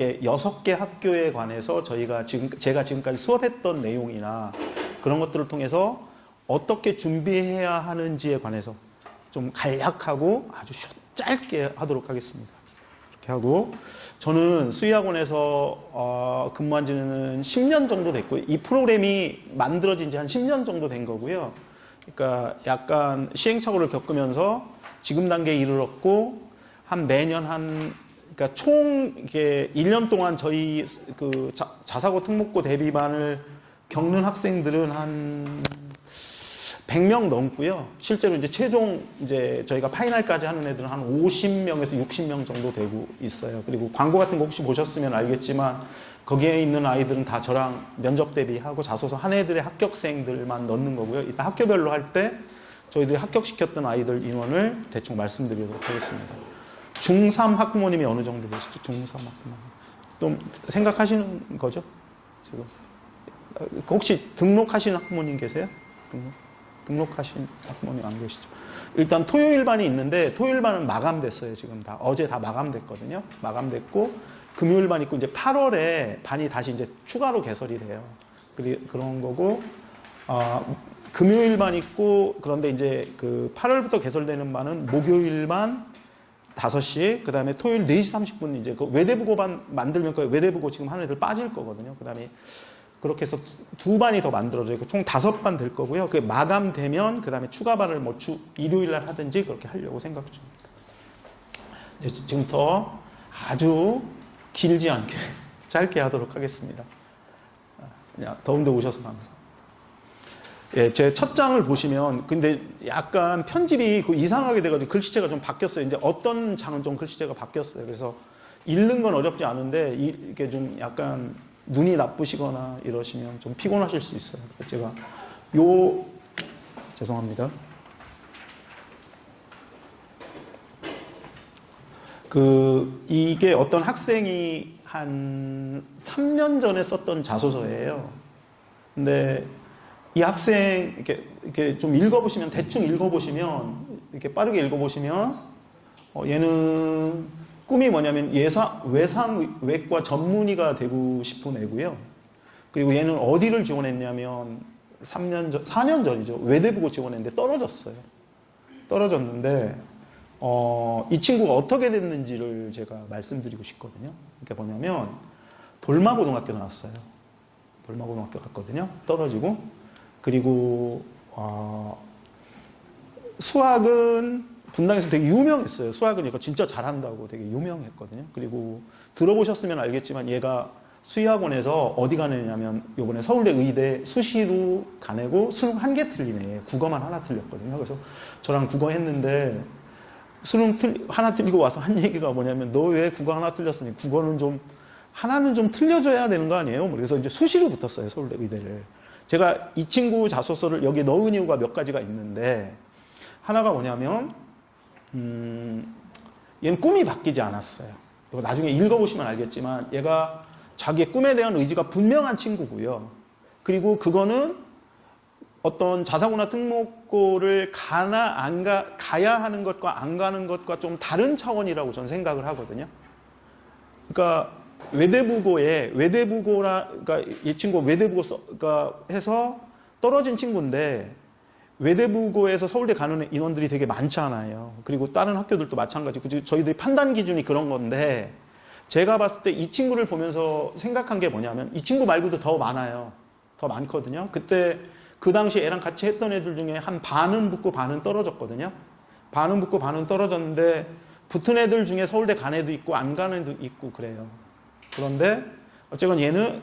6개 학교에 관해서 제가 지금까지 수업했던 내용이나 그런 것들을 통해서 어떻게 준비해야 하는지에 관해서 좀 간략하고 아주 짧게 하도록 하겠습니다. 이렇게 하고, 저는 수의학원에서 근무한 지는 10년 정도 됐고요. 이 프로그램이 만들어진 지 한 10년 정도 된 거고요. 그러니까 약간 시행착오를 겪으면서 지금 단계에 이르렀고, 그러니까 총 이게 1년 동안 저희 그 자사고 특목고 대비반을 겪는 학생들은 한 100명 넘고요. 실제로 이제 최종 이제 저희가 파이널까지 하는 애들은 한 50명에서 60명 정도 되고 있어요. 그리고 광고 같은 거 혹시 보셨으면 알겠지만 거기에 있는 아이들은 다 저랑 면접 대비하고 자소서 한 애들의 합격생들만 넣는 거고요. 이따 학교별로 할 때 저희들이 합격시켰던 아이들 인원을 대충 말씀드리도록 하겠습니다. 중3 학부모님이 어느 정도 되시죠? 중3 학부모님. 좀 생각하시는 거죠? 지금. 혹시 등록하신 학부모님 계세요? 등록하신 학부모님 안 계시죠? 일단 토요일반이 있는데 토요일반은 마감됐어요. 지금 다. 어제 다 마감됐거든요. 마감됐고 금요일반 있고 이제 8월에 반이 다시 이제 추가로 개설이 돼요. 그런 거고 금요일반 있고 그런데 이제 그 8월부터 개설되는 반은 목요일반 5시, 그 다음에 토요일 4시 30분 이제 그 외대부고반 만들면 그 외대부고 지금 하는 애들 빠질 거거든요. 그 다음에 그렇게 해서 2반이 더 만들어져 있고 총 5반 될 거고요. 그게 마감되면 그 다음에 추가반을 뭐 일요일 날 하든지 그렇게 하려고 생각 중입니다. 네, 지금부터 아주 길지 않게 짧게 하도록 하겠습니다. 그냥 더운데 오셔서 감사합니다. 예, 제 첫 장을 보시면, 근데 약간 편집이 이상하게 돼가지고 글씨체가 좀 바뀌었어요. 이제 어떤 장은 좀 글씨체가 바뀌었어요. 그래서 읽는 건 어렵지 않은데, 이게 좀 약간 눈이 나쁘시거나 이러시면 좀 피곤하실 수 있어요. 제가 죄송합니다. 이게 어떤 학생이 한 3년 전에 썼던 자소서예요. 근데 이 학생 이렇게 좀 읽어보시면 대충 읽어보시면 이렇게 빠르게 읽어보시면 얘는 꿈이 뭐냐면 외상외과 전문의가 되고 싶은 애고요. 그리고 얘는 어디를 지원했냐면 4년 전이죠. 외대부고 지원했는데 떨어졌어요. 떨어졌는데 이 친구가 어떻게 됐는지를 제가 말씀드리고 싶거든요. 그게 뭐냐면 돌마고등학교 나왔어요. 돌마고등학교 갔거든요. 떨어지고. 그리고 수학은 분당에서 되게 유명했어요. 수학은 얘가 진짜 잘한다고 되게 유명했거든요. 그리고 들어보셨으면 알겠지만 얘가 수의학원에서 어디 가느냐면 요번에 서울대 의대 수시로 가내고 수능 1개 틀리네. 국어만 하나 틀렸거든요. 그래서 저랑 국어 했는데 수능 하나 틀리고 와서 한 얘기가 뭐냐면 너 왜 국어 하나 틀렸으니 국어는 좀 하나는 좀 틀려줘야 되는 거 아니에요? 그래서 이제 수시로 붙었어요. 서울대 의대를. 제가 이 친구 자소서를 여기 넣은 이유가 몇 가지가 있는데 하나가 뭐냐면 얘는 꿈이 바뀌지 않았어요. 이거 나중에 읽어보시면 알겠지만 얘가 자기의 꿈에 대한 의지가 분명한 친구고요. 그리고 그거는 어떤 자사고나 특목고를 가야 하는 것과 안 가는 것과 좀 다른 차원이라고 저는 생각을 하거든요. 그러니까 그러니까 이 친구 외대부고가 해서 떨어진 친구인데 외대부고에서 서울대 가는 인원들이 되게 많잖아요. 그리고 다른 학교들도 마찬가지고 저희들이 판단 기준이 그런 건데 제가 봤을 때 이 친구를 보면서 생각한 게 뭐냐면 이 친구 말고도 더 많아요. 더 많거든요. 그때 그 당시 애랑 같이 했던 애들 중에 한 반은 붙고 반은 떨어졌거든요. 반은 붙고 반은 떨어졌는데 붙은 애들 중에 서울대 간 애도 있고 안 간 애도 있고 그래요. 그런데 어쨌건 얘는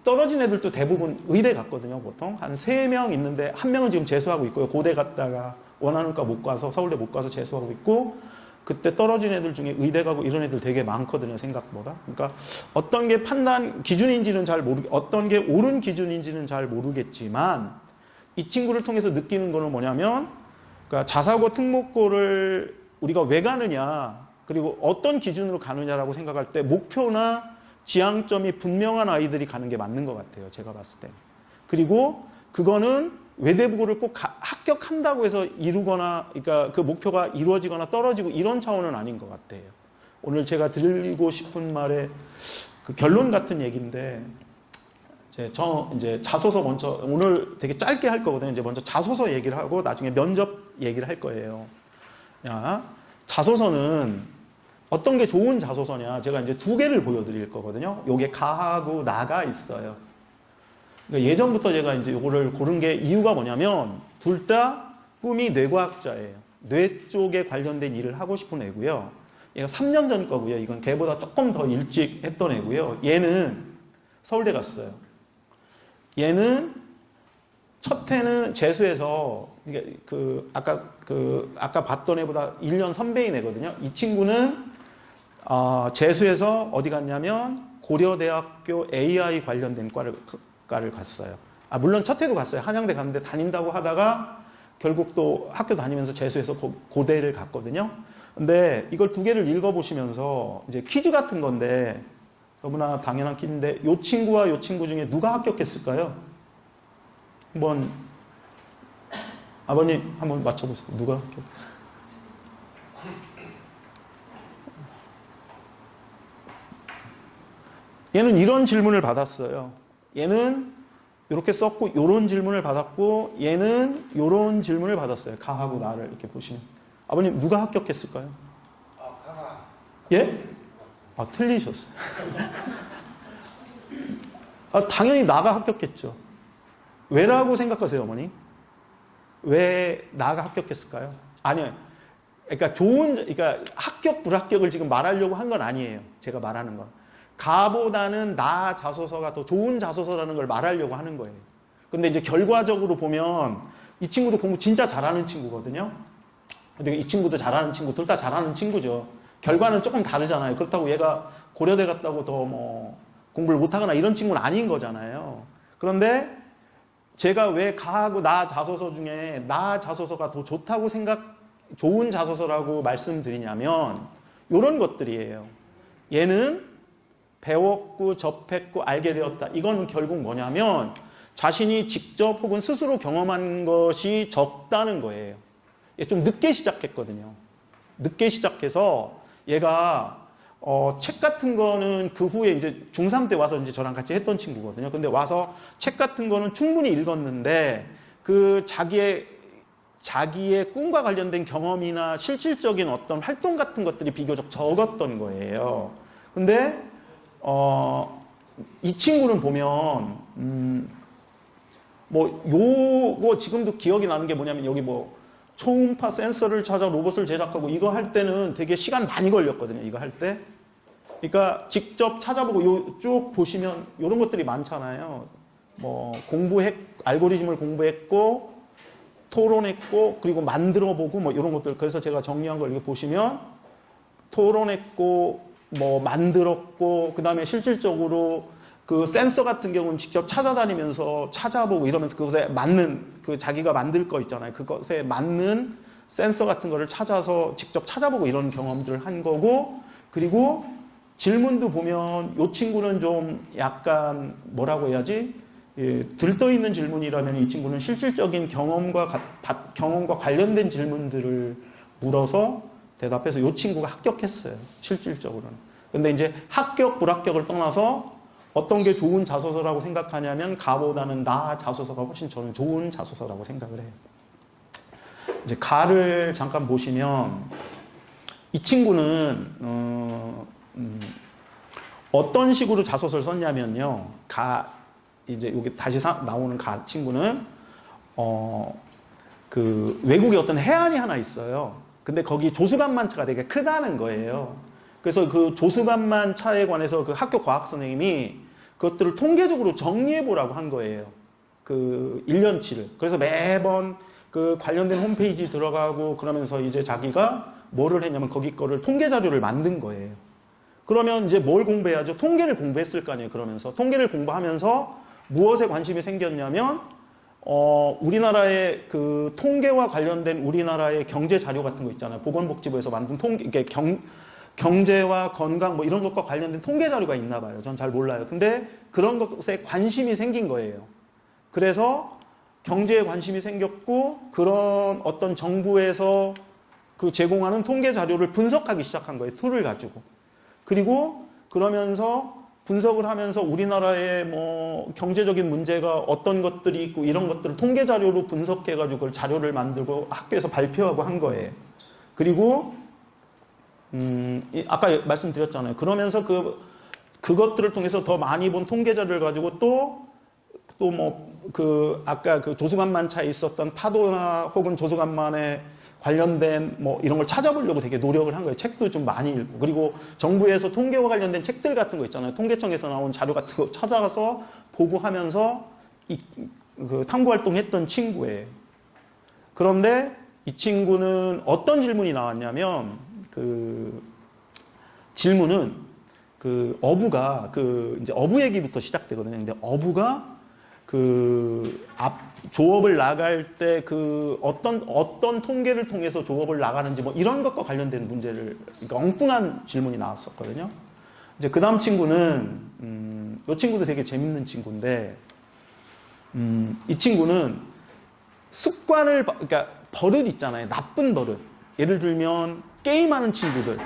떨어진 애들도 대부분 의대 갔거든요. 보통 한 3명 있는데 1명은 지금 재수하고 있고요. 고대 갔다가 원하는 과 못 가서 서울대 못 가서 재수하고 있고 그때 떨어진 애들 중에 의대 가고 이런 애들 되게 많거든요. 생각보다. 그러니까 어떤 게 판단 기준인지는 어떤 게 옳은 기준인지는 잘 모르겠지만 이 친구를 통해서 느끼는 거는 뭐냐면 그러니까 자사고 특목고를 우리가 왜 가느냐 그리고 어떤 기준으로 가느냐라고 생각할 때 목표나 지향점이 분명한 아이들이 가는 게 맞는 것 같아요. 제가 봤을 때. 그리고 그거는 외대부고를 꼭 합격한다고 해서 이루거나 그러니까 그 목표가 이루어지거나 떨어지고 이런 차원은 아닌 것 같아요. 오늘 제가 드리고 싶은 말의 그 결론 같은 얘기인데, 이제 자소서 먼저, 오늘 되게 짧게 할 거거든요. 이제 먼저 자소서 얘기를 하고 나중에 면접 얘기를 할 거예요. 야, 자소서는 어떤 게 좋은 자소서냐. 제가 이제 두 개를 보여드릴 거거든요. 요게 가하고 나가 있어요. 그러니까 예전부터 제가 이제 요거를 고른 게 이유가 뭐냐면, 둘 다 꿈이 뇌과학자예요. 뇌 쪽에 관련된 일을 하고 싶은 애고요. 얘가 3년 전 거고요. 이건 걔보다 조금 더 일찍 했던 애고요. 얘는 서울대 갔어요. 얘는 첫 해는 재수해서 아까 봤던 애보다 1년 선배인 애거든요. 이 친구는 재수해서 어디 갔냐면 고려대학교 AI 관련된 과를 갔어요. 물론 첫 해도 갔어요. 한양대 갔는데 다닌다고 하다가 결국 또 학교 다니면서 재수해서 고대를 갔거든요. 근데 이걸 두 개를 읽어보시면서 이제 퀴즈 같은 건데, 너무나 당연한 퀴즈인데, 이 친구와 이 친구 중에 누가 합격했을까요? 한번 아버님 한번 맞춰보세요. 누가 합격했을까요? 얘는 이런 질문을 받았어요. 얘는 이렇게 썼고 이런 질문을 받았고, 얘는 이런 질문을 받았어요. 가하고 나를 이렇게 보시면. 아버님 누가 합격했을까요? 가가. 예? 틀리셨어요. 당연히 나가 합격했죠. 왜라고 생각하세요, 어머니? 왜 나가 합격했을까요? 아니요. 그러니까 합격, 불합격을 지금 말하려고 한 건 아니에요. 제가 말하는 건. 가보다는 나 자소서가 더 좋은 자소서라는 걸 말하려고 하는 거예요. 근데 이제 결과적으로 보면 이 친구도 공부 진짜 잘하는 친구거든요. 근데 이 친구도 잘하는 친구, 둘 다 잘하는 친구죠. 결과는 조금 다르잖아요. 그렇다고 얘가 고려대 갔다고 더 뭐 공부를 못하거나 이런 친구는 아닌 거잖아요. 그런데 제가 왜 가하고 나 자소서 중에 나 자소서가 더 좋다고 좋은 자소서라고 말씀드리냐면 이런 것들이에요. 얘는 배웠고 접했고 알게 되었다. 이건 결국 뭐냐면 자신이 직접 혹은 스스로 경험한 것이 적다는 거예요. 좀 늦게 시작했거든요. 늦게 시작해서 얘가 책 같은 거는 그 후에 이제 중3 때 와서 이제 저랑 같이 했던 친구거든요. 근데 와서 책 같은 거는 충분히 읽었는데 그 자기의 꿈과 관련된 경험이나 실질적인 어떤 활동 같은 것들이 비교적 적었던 거예요. 근데 이 친구는 보면 요거 지금도 기억이 나는 게 뭐냐면, 여기 뭐 초음파 센서를 찾아 로봇을 제작하고 이거 할 때는 되게 시간 많이 걸렸거든요. 이거 할 때. 그러니까 직접 찾아보고 요 쭉 보시면 이런 것들이 많잖아요. 뭐 알고리즘을 공부했고 토론했고 그리고 만들어보고 뭐 이런 것들. 그래서 제가 정리한 걸 이렇게 보시면 토론했고 뭐 만들었고 그다음에 실질적으로 그 센서 같은 경우는 직접 찾아다니면서 찾아보고 이러면서 그것에 맞는 그 자기가 만들 거 있잖아요. 그것에 맞는 센서 같은 거를 찾아서 직접 찾아보고 이런 경험들을 한 거고, 그리고 질문도 보면 이 친구는 좀 약간 뭐라고 해야지? 들떠 있는 질문이라면 이 친구는 실질적인 경험과 관련된 질문들을 물어서 대답해서 이 친구가 합격했어요. 실질적으로는. 근데 이제 합격, 불합격을 떠나서 어떤 게 좋은 자소서라고 생각하냐면 가보다는 나 자소서가 훨씬 저는 좋은 자소서라고 생각을 해요. 이제 가를 잠깐 보시면 이 친구는 어떤 식으로 자소서를 썼냐면요. 이제 여기 다시 나오는 가 친구는 그 외국에 어떤 해안이 하나 있어요. 근데 거기 조수간만차가 되게 크다는 거예요. 그래서 그 조수간만차에 관해서 그 학교 과학 선생님이 그것들을 통계적으로 정리해 보라고 한 거예요. 그 1년치를. 그래서 매번 그 관련된 홈페이지 들어가고 그러면서 이제 자기가 뭐를 했냐면 거기 거를 통계 자료를 만든 거예요. 그러면 이제 뭘 공부해야죠? 통계를 공부했을 거 아니에요. 그러면서 통계를 공부하면서 무엇에 관심이 생겼냐면 우리나라의 그 통계와 관련된 우리나라의 경제 자료 같은 거 있잖아요. 보건복지부에서 만든 경제와 건강 뭐 이런 것과 관련된 통계 자료가 있나 봐요. 전 잘 몰라요. 근데 그런 것에 관심이 생긴 거예요. 그래서 경제에 관심이 생겼고 그런 어떤 정부에서 그 제공하는 통계 자료를 분석하기 시작한 거예요. 툴을 가지고. 그리고 그러면서 분석을 하면서 우리나라의 뭐 경제적인 문제가 어떤 것들이 있고 이런 것들을 통계 자료로 분석해가지고 그걸 자료를 만들고 학교에서 발표하고 한 거예요. 그리고 아까 말씀드렸잖아요. 그러면서 그것들을 통해서 더 많이 본 통계 자료를 가지고 또 뭐 아까 그 조수간만차에 있었던 파도나 혹은 조수간만에 관련된 뭐 이런 걸 찾아보려고 되게 노력을 한 거예요. 책도 좀 많이 읽고. 그리고 정부에서 통계와 관련된 책들 같은 거 있잖아요. 통계청에서 나온 자료 같은 거 찾아가서 보고 하면서 그 탐구 활동했던 친구예요. 그런데 이 친구는 어떤 질문이 나왔냐면 질문은 어부가 이제 어부 얘기부터 시작되거든요. 근데 어부가 조업을 나갈 때 어떤 통계를 통해서 조업을 나가는지 뭐 이런 것과 관련된 문제를, 그러니까 엉뚱한 질문이 나왔었거든요. 이제 그 다음 친구는, 이 친구도 되게 재밌는 친구인데, 이 친구는 습관을, 그러니까 버릇 있잖아요. 나쁜 버릇. 예를 들면, 게임하는 친구들.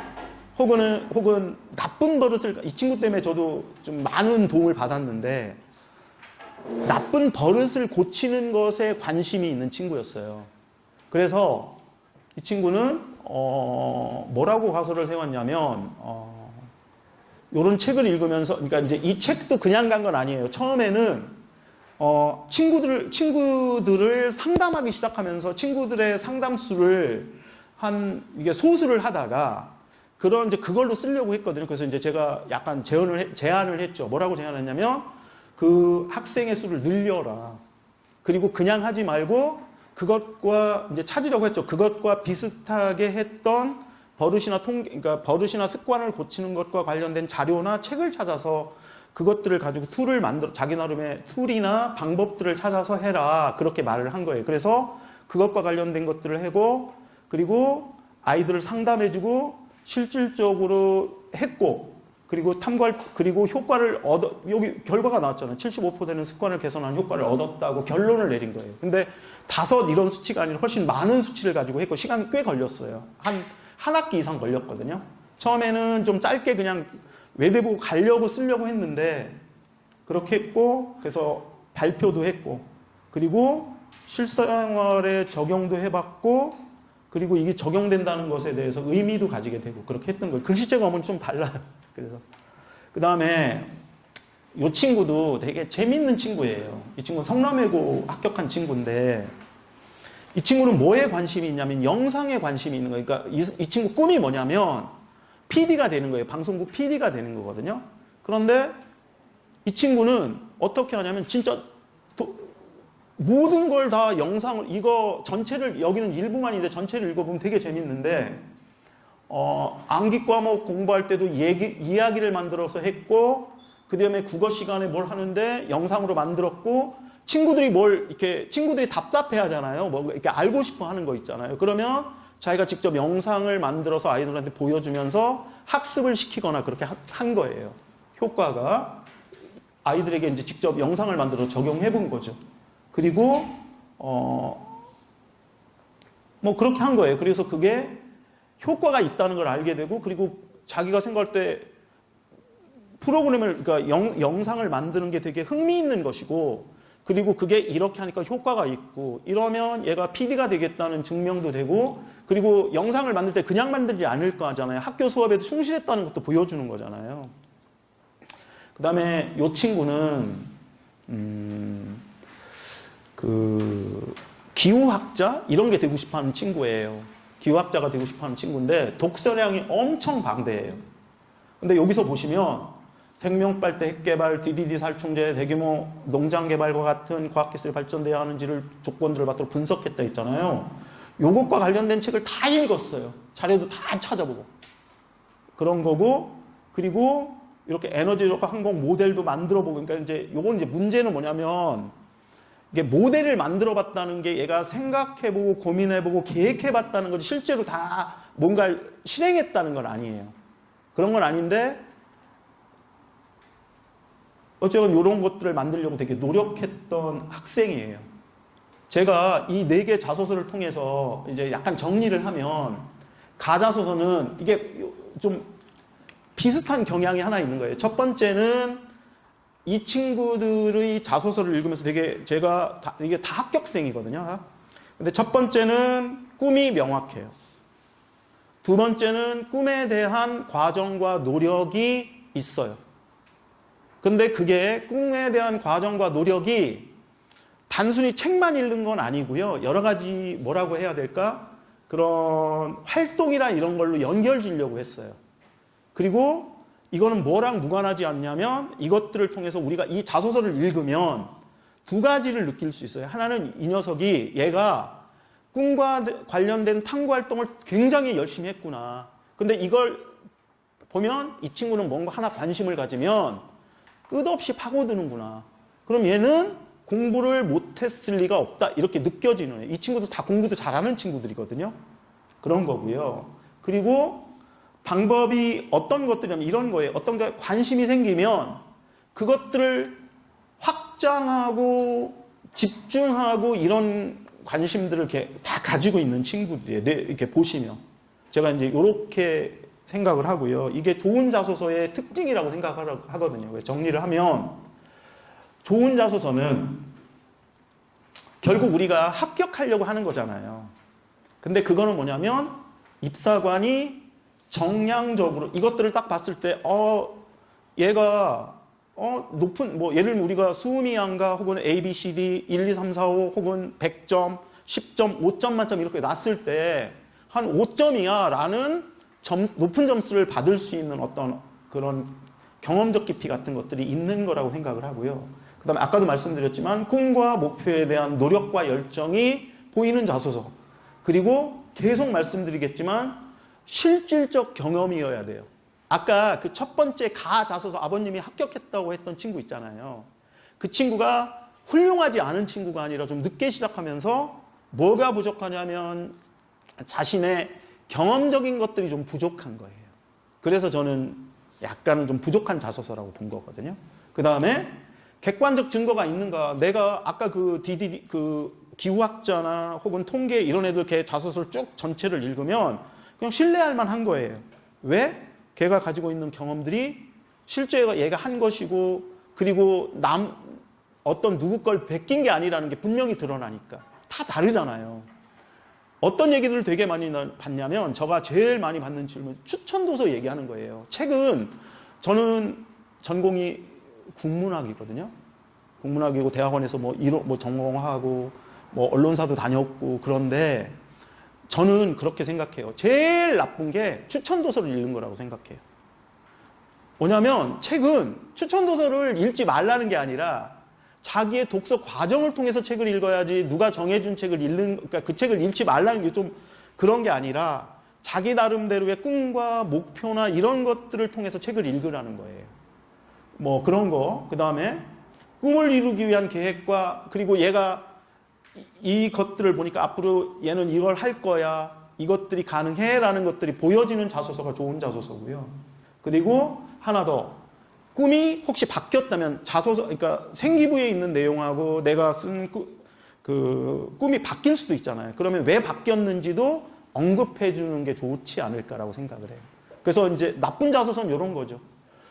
혹은 나쁜 버릇을, 이 친구 때문에 저도 좀 많은 도움을 받았는데, 나쁜 버릇을 고치는 것에 관심이 있는 친구였어요. 그래서 이 친구는 뭐라고 가설을 세웠냐면 이런 책을 읽으면서, 그러니까 이제 이 책도 그냥 간 건 아니에요. 처음에는 친구들을 상담하기 시작하면서 친구들의 상담수를 이게 소수를 하다가 이제 그걸로 쓰려고 했거든요. 그래서 이제 제가 약간 제안을 했죠. 뭐라고 제안했냐면, 그 학생의 수를 늘려라. 그리고 그냥 하지 말고 그것과 이제 찾으려고 했죠. 그것과 비슷하게 했던 그러니까 버릇이나 습관을 고치는 것과 관련된 자료나 책을 찾아서 그것들을 가지고 자기 나름의 툴이나 방법들을 찾아서 해라. 그렇게 말을 한 거예요. 그래서 그것과 관련된 것들을 하고, 그리고 아이들을 상담해주고 실질적으로 했고, 그리고 효과를 여기 결과가 나왔잖아요. 75% 되는 습관을 개선하는 효과를 얻었다고 결론을 내린 거예요. 근데 5 이런 수치가 아니라 훨씬 많은 수치를 가지고 했고, 시간이 꽤 걸렸어요. 한 학기 이상 걸렸거든요. 처음에는 좀 짧게 그냥 외대보고 가려고 쓰려고 했는데, 그렇게 했고, 그래서 발표도 했고, 그리고 실생활에 적용도 해봤고, 그리고 이게 적용된다는 것에 대해서 의미도 가지게 되고, 그렇게 했던 거예요. 글씨체가 오면 좀 달라요. 그래서 그 다음에 이 친구도 되게 재밌는 친구예요. 이 친구는 성남외고 합격한 친구인데, 이 친구는 뭐에 관심이 있냐면 영상에 관심이 있는 거예요. 그러니까 이 친구 꿈이 뭐냐면 PD가 되는 거예요. 방송국 PD가 되는 거거든요. 그런데 이 친구는 어떻게 하냐면 진짜 모든 걸 다 영상을, 이거 전체를, 여기는 일부만인데 전체를 읽어보면 되게 재밌는데, 암기 과목 공부할 때도 이야기를 만들어서 했고, 그 다음에 국어 시간에 뭘 하는데 영상으로 만들었고, 친구들이 답답해 하잖아요. 뭐 이렇게 알고 싶어 하는 거 있잖아요. 그러면 자기가 직접 영상을 만들어서 아이들한테 보여주면서 학습을 시키거나 그렇게 한 거예요. 효과가 아이들에게 이제 직접 영상을 만들어 적용해 본 거죠. 그리고 뭐 그렇게 한 거예요. 그래서 그게 효과가 있다는 걸 알게 되고, 그리고 자기가 생각할 때 그러니까 영상을 만드는 게 되게 흥미있는 것이고, 그리고 그게 이렇게 하니까 효과가 있고, 이러면 얘가 PD가 되겠다는 증명도 되고, 그리고 영상을 만들 때 그냥 만들지 않을 거잖아요. 학교 수업에도 충실했다는 것도 보여주는 거잖아요. 그 다음에 이 친구는 기후학자? 이런 게 되고 싶어 하는 친구예요. 기후학자가 되고 싶어 하는 친구인데, 독서량이 엄청 방대해요. 근데 여기서 보시면 생명빨대 핵개발, DDD 살충제, 대규모 농장 개발과 같은 과학기술이 발전돼야 하는지를 조건들을 받도록 분석했다 했잖아요. 요것과 관련된 책을 다 읽었어요. 자료도 다 찾아보고. 그런 거고, 그리고 이렇게 에너지력과 항공 모델도 만들어 보고, 그러니까 이제 요건 이제 문제는 뭐냐면, 이게 모델을 만들어 봤다는 게 얘가 생각해보고 고민해보고 계획해봤다는 거지, 실제로 다 뭔가를 실행했다는 건 아니에요. 그런 건 아닌데, 어쨌든 이런 것들을 만들려고 되게 노력했던 학생이에요. 제가 이 4개 자소서를 통해서 이제 약간 정리를 하면, 가자소서는 이게 좀 비슷한 경향이 하나 있는 거예요. 첫 번째는 이 친구들의 자소서를 읽으면서 이게 다 합격생이거든요. 근데 첫 번째는 꿈이 명확해요. 두 번째는 꿈에 대한 과정과 노력이 있어요. 근데 그게 꿈에 대한 과정과 노력이 단순히 책만 읽는 건 아니고요. 여러 가지 뭐라고 해야 될까? 그런 활동이나 이런 걸로 연결지려고 했어요. 그리고 이거는 뭐랑 무관하지 않냐면 이것들을 통해서 우리가 이 자소서를 읽으면 두 가지를 느낄 수 있어요. 하나는 이 녀석이 얘가 꿈과 관련된 탐구 활동을 굉장히 열심히 했구나. 근데 이걸 보면 이 친구는 뭔가 하나 관심을 가지면 끝없이 파고드는구나. 그럼 얘는 공부를 못했을 리가 없다. 이렇게 느껴지는 애예요. 이 친구도 다 공부도 잘하는 친구들이거든요. 그런 거고요. 그리고 방법이 어떤 것들이냐면 이런 거예요. 어떤 게 관심이 생기면 그것들을 확장하고 집중하고 이런 관심들을 이렇게 다 가지고 있는 친구들이에요. 이렇게 보시면. 제가 이제 이렇게 생각을 하고요. 이게 좋은 자소서의 특징이라고 생각하거든요. 정리를 하면 좋은 자소서는 결국 우리가 합격하려고 하는 거잖아요. 근데 그거는 뭐냐면 입사관이 정량적으로 이것들을 딱 봤을 때 얘가 높은 예를 들면 우리가 수미양가 혹은 A, B, C, D 1, 2, 3, 4, 5 혹은 100점, 10점, 5점 만점 이렇게 놨을 때 한 5점이야 라는 높은 점수를 받을 수 있는 어떤 그런 경험적 깊이 같은 것들이 있는 거라고 생각을 하고요. 그 다음에 아까도 말씀드렸지만 꿈과 목표에 대한 노력과 열정이 보이는 자소서. 그리고 계속 말씀드리겠지만 실질적 경험이어야 돼요. 아까 그 첫 번째 자소서 아버님이 합격했다고 했던 친구 있잖아요. 그 친구가 훌륭하지 않은 친구가 아니라 좀 늦게 시작하면서 뭐가 부족하냐면 자신의 경험적인 것들이 좀 부족한 거예요. 그래서 저는 약간은 좀 부족한 자소서라고 본 거거든요. 그 다음에 객관적 증거가 있는가. 내가 아까 그 기후학자나 혹은 통계 이런 애들 걔 자소서를 쭉 전체를 읽으면 그냥 신뢰할 만한 거예요. 왜? 걔가 가지고 있는 경험들이 실제 얘가 한 것이고 그리고 어떤 누구 걸 베낀 게 아니라는 게 분명히 드러나니까. 다 다르잖아요. 어떤 얘기들을 되게 많이 받냐면 제가 제일 많이 받는 질문 추천도서 얘기하는 거예요. 책은 저는 전공이 국문학이거든요. 국문학이고 대학원에서 전공하고 언론사도 다녔고 그런데 저는 그렇게 생각해요. 제일 나쁜 게 추천도서를 읽는 거라고 생각해요. 뭐냐면 책은 추천도서를 읽지 말라는 게 아니라 자기의 독서 과정을 통해서 책을 읽어야지 누가 정해준 책을 그러니까 그 책을 읽지 말라는 게 좀 그런 게 아니라 자기 나름대로의 꿈과 목표나 이런 것들을 통해서 책을 읽으라는 거예요. 그런 거. 그 다음에 꿈을 이루기 위한 계획과 그리고 얘가 이것들을 보니까 앞으로 얘는 이걸 할 거야. 이것들이 가능해 라는 것들이 보여지는 자소서가 좋은 자소서고요. 그리고 하나 더. 꿈이 혹시 바뀌었다면 자소서, 그러니까 생기부에 있는 내용하고 내가 쓴 꿈이 바뀔 수도 있잖아요. 그러면 왜 바뀌었는지도 언급해 주는 게 좋지 않을까라고 생각을 해요. 그래서 이제 나쁜 자소서는 이런 거죠.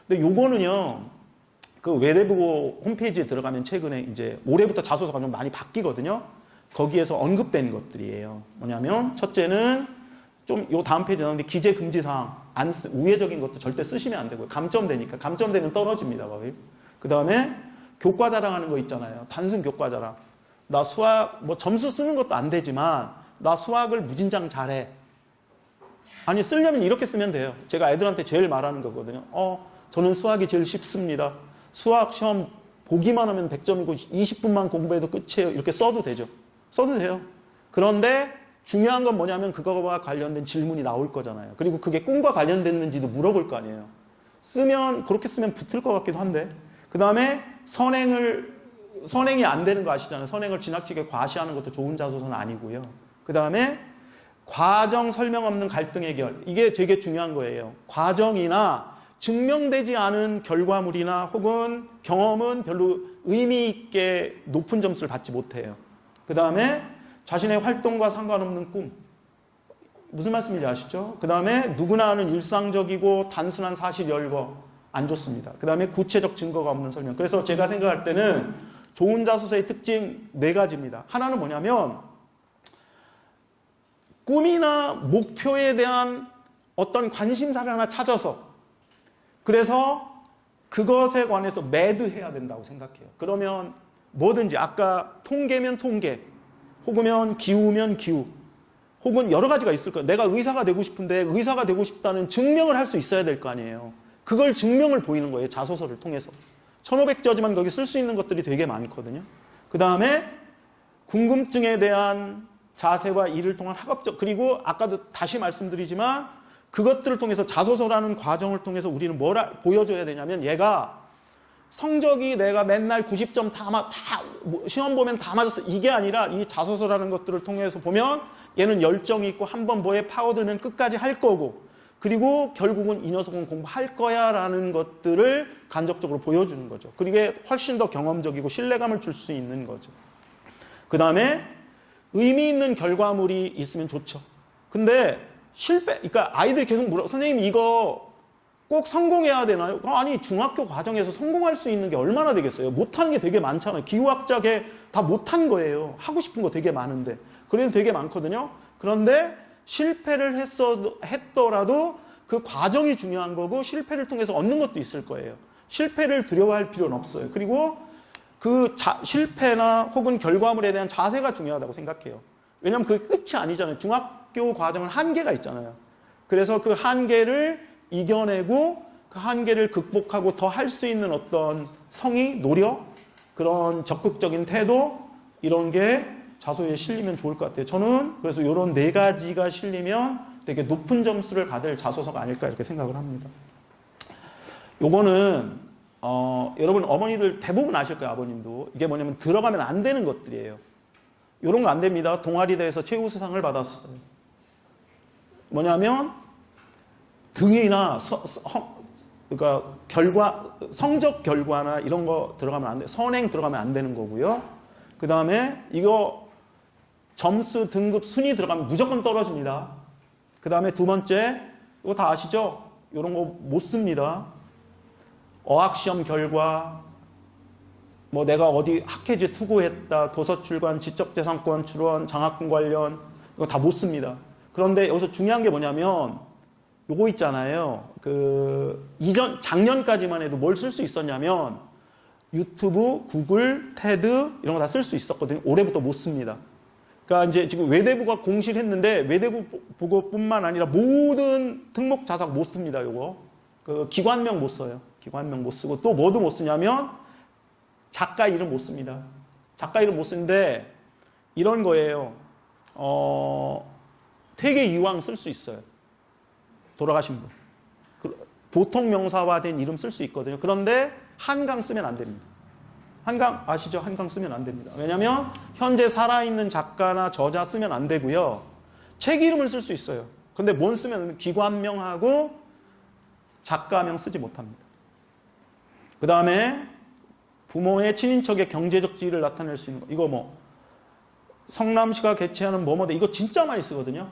근데 요거는요, 그 외대부고 홈페이지에 들어가면 최근에 이제 올해부터 자소서가 좀 많이 바뀌거든요. 거기에서 언급된 것들이에요. 뭐냐면 첫째는 좀 요 다음 페이지 나오는데 기재 금지 사항 우회적인 것도 절대 쓰시면 안 되고요. 감점되니까 감점되면 떨어집니다. 그 다음에 교과 자랑하는 거 있잖아요. 단순 교과 자랑. 나 수학 점수 쓰는 것도 안 되지만 나 수학을 무진장 잘해. 아니 쓰려면 이렇게 쓰면 돼요. 제가 애들한테 제일 말하는 거거든요. 저는 수학이 제일 쉽습니다. 수학 시험 보기만 하면 100점이고 20분만 공부해도 끝이에요. 이렇게 써도 되죠. 써도 돼요. 그런데 중요한 건 뭐냐면 그거와 관련된 질문이 나올 거잖아요. 그리고 그게 꿈과 관련됐는지도 물어볼 거 아니에요. 그렇게 쓰면 붙을 것 같기도 한데. 그 다음에 선행이 안 되는 거 아시잖아요. 선행을 지나치게 과시하는 것도 좋은 자소서는 아니고요. 그 다음에 과정 설명 없는 갈등 해결. 이게 되게 중요한 거예요. 과정이나 증명되지 않은 결과물이나 혹은 경험은 별로 의미 있게 높은 점수를 받지 못해요. 그 다음에 자신의 활동과 상관없는 꿈. 무슨 말씀인지 아시죠? 그 다음에 누구나 아는 일상적이고 단순한 사실 열거 안 좋습니다. 그 다음에 구체적 증거가 없는 설명. 그래서 제가 생각할 때는 좋은 자소서의 특징 4가지입니다. 하나는 뭐냐면 꿈이나 목표에 대한 어떤 관심사를 하나 찾아서 그래서 그것에 관해서 매드해야 된다고 생각해요. 그러면 뭐든지 아까 통계면 통계, 혹은 기후면 기후, 혹은 여러 가지가 있을 거예요. 내가 의사가 되고 싶은데 의사가 되고 싶다는 증명을 할 수 있어야 될 거 아니에요. 그걸 증명을 보이는 거예요. 자소서를 통해서. 1500자지만 거기 쓸 수 있는 것들이 되게 많거든요. 그 다음에 궁금증에 대한 자세와 이를 통한 학업적, 그리고 아까도 다시 말씀드리지만 그것들을 통해서 자소서라는 과정을 통해서 우리는 뭘 보여줘야 되냐면 얘가 성적이 내가 맨날 90점 시험 보면 다 맞았어. 이게 아니라 이 자소서라는 것들을 통해서 보면 얘는 열정이 있고 한번 뭐에 파고들면 끝까지 할 거고 그리고 결국은 이 녀석은 공부할 거야 라는 것들을 간접적으로 보여주는 거죠. 그게 훨씬 더 경험적이고 신뢰감을 줄 수 있는 거죠. 그 다음에 의미 있는 결과물이 있으면 좋죠. 근데 그러니까 아이들이 계속 선생님 이거 꼭 성공해야 되나요? 아니 중학교 과정에서 성공할 수 있는 게 얼마나 되겠어요? 못하는 게 되게 많잖아요. 기후학자계 다 못한 거예요. 하고 싶은 거 되게 많은데. 그래서 되게 많거든요. 그런데 실패를 했더라도 그 과정이 중요한 거고 실패를 통해서 얻는 것도 있을 거예요. 실패를 두려워할 필요는 없어요. 그리고 그 실패나 혹은 결과물에 대한 자세가 중요하다고 생각해요. 왜냐하면 그게 끝이 아니잖아요. 중학교 과정은 한계가 있잖아요. 그래서 그 한계를 이겨내고 그 한계를 극복하고 더 할 수 있는 어떤 성의, 노력, 그런 적극적인 태도 이런 게 자소에 실리면 좋을 것 같아요. 저는 그래서 이런 4가지가 실리면 되게 높은 점수를 받을 자소서가 아닐까 이렇게 생각을 합니다. 요거는 여러분 어머니들 대부분 아실 거예요. 아버님도. 이게 뭐냐면 들어가면 안 되는 것들이에요. 이런 거 안 됩니다. 동아리대에서 최우수상을 받았어요. 뭐냐면 등이나 그러니까 성적 결과나 이런 거 들어가면 안 돼. 선행 들어가면 안 되는 거고요. 그 다음에 이거 점수, 등급, 순위 들어가면 무조건 떨어집니다. 그 다음에 2번째, 이거 다 아시죠? 이런 거 못 씁니다. 어학시험 결과, 뭐 내가 어디 학회지 투고했다, 도서출간, 지적재산권 출원, 장학금 관련, 이거 다 못 씁니다. 그런데 여기서 중요한 게 뭐냐면, 요거 있잖아요. 작년까지만 해도 뭘 쓸 수 있었냐면, 유튜브, 구글, 테드, 이런 거 다 쓸 수 있었거든요. 올해부터 못 씁니다. 그러니까 이제 지금 외대부가 공시를 했는데, 외대부 보고뿐만 아니라 모든 특목 자사고 못 씁니다, 요거. 기관명 못 써요. 기관명 못 쓰고, 또 뭐도 못 쓰냐면, 작가 이름 못 씁니다. 작가 이름 못 쓰는데, 이런 거예요. 되게 이왕 쓸 수 있어요. 돌아가신 분. 보통 명사화된 이름 쓸 수 있거든요. 그런데 한강 쓰면 안 됩니다. 한강 아시죠? 한강 쓰면 안 됩니다. 왜냐하면 현재 살아있는 작가나 저자 쓰면 안 되고요. 책 이름을 쓸 수 있어요. 근데 뭔 쓰면 기관명하고 작가명 쓰지 못합니다. 그 다음에 부모의 친인척의 경제적 지위를 나타낼 수 있는 거. 이거 뭐 성남시가 개최하는 뭐뭐데 이거 진짜 많이 쓰거든요.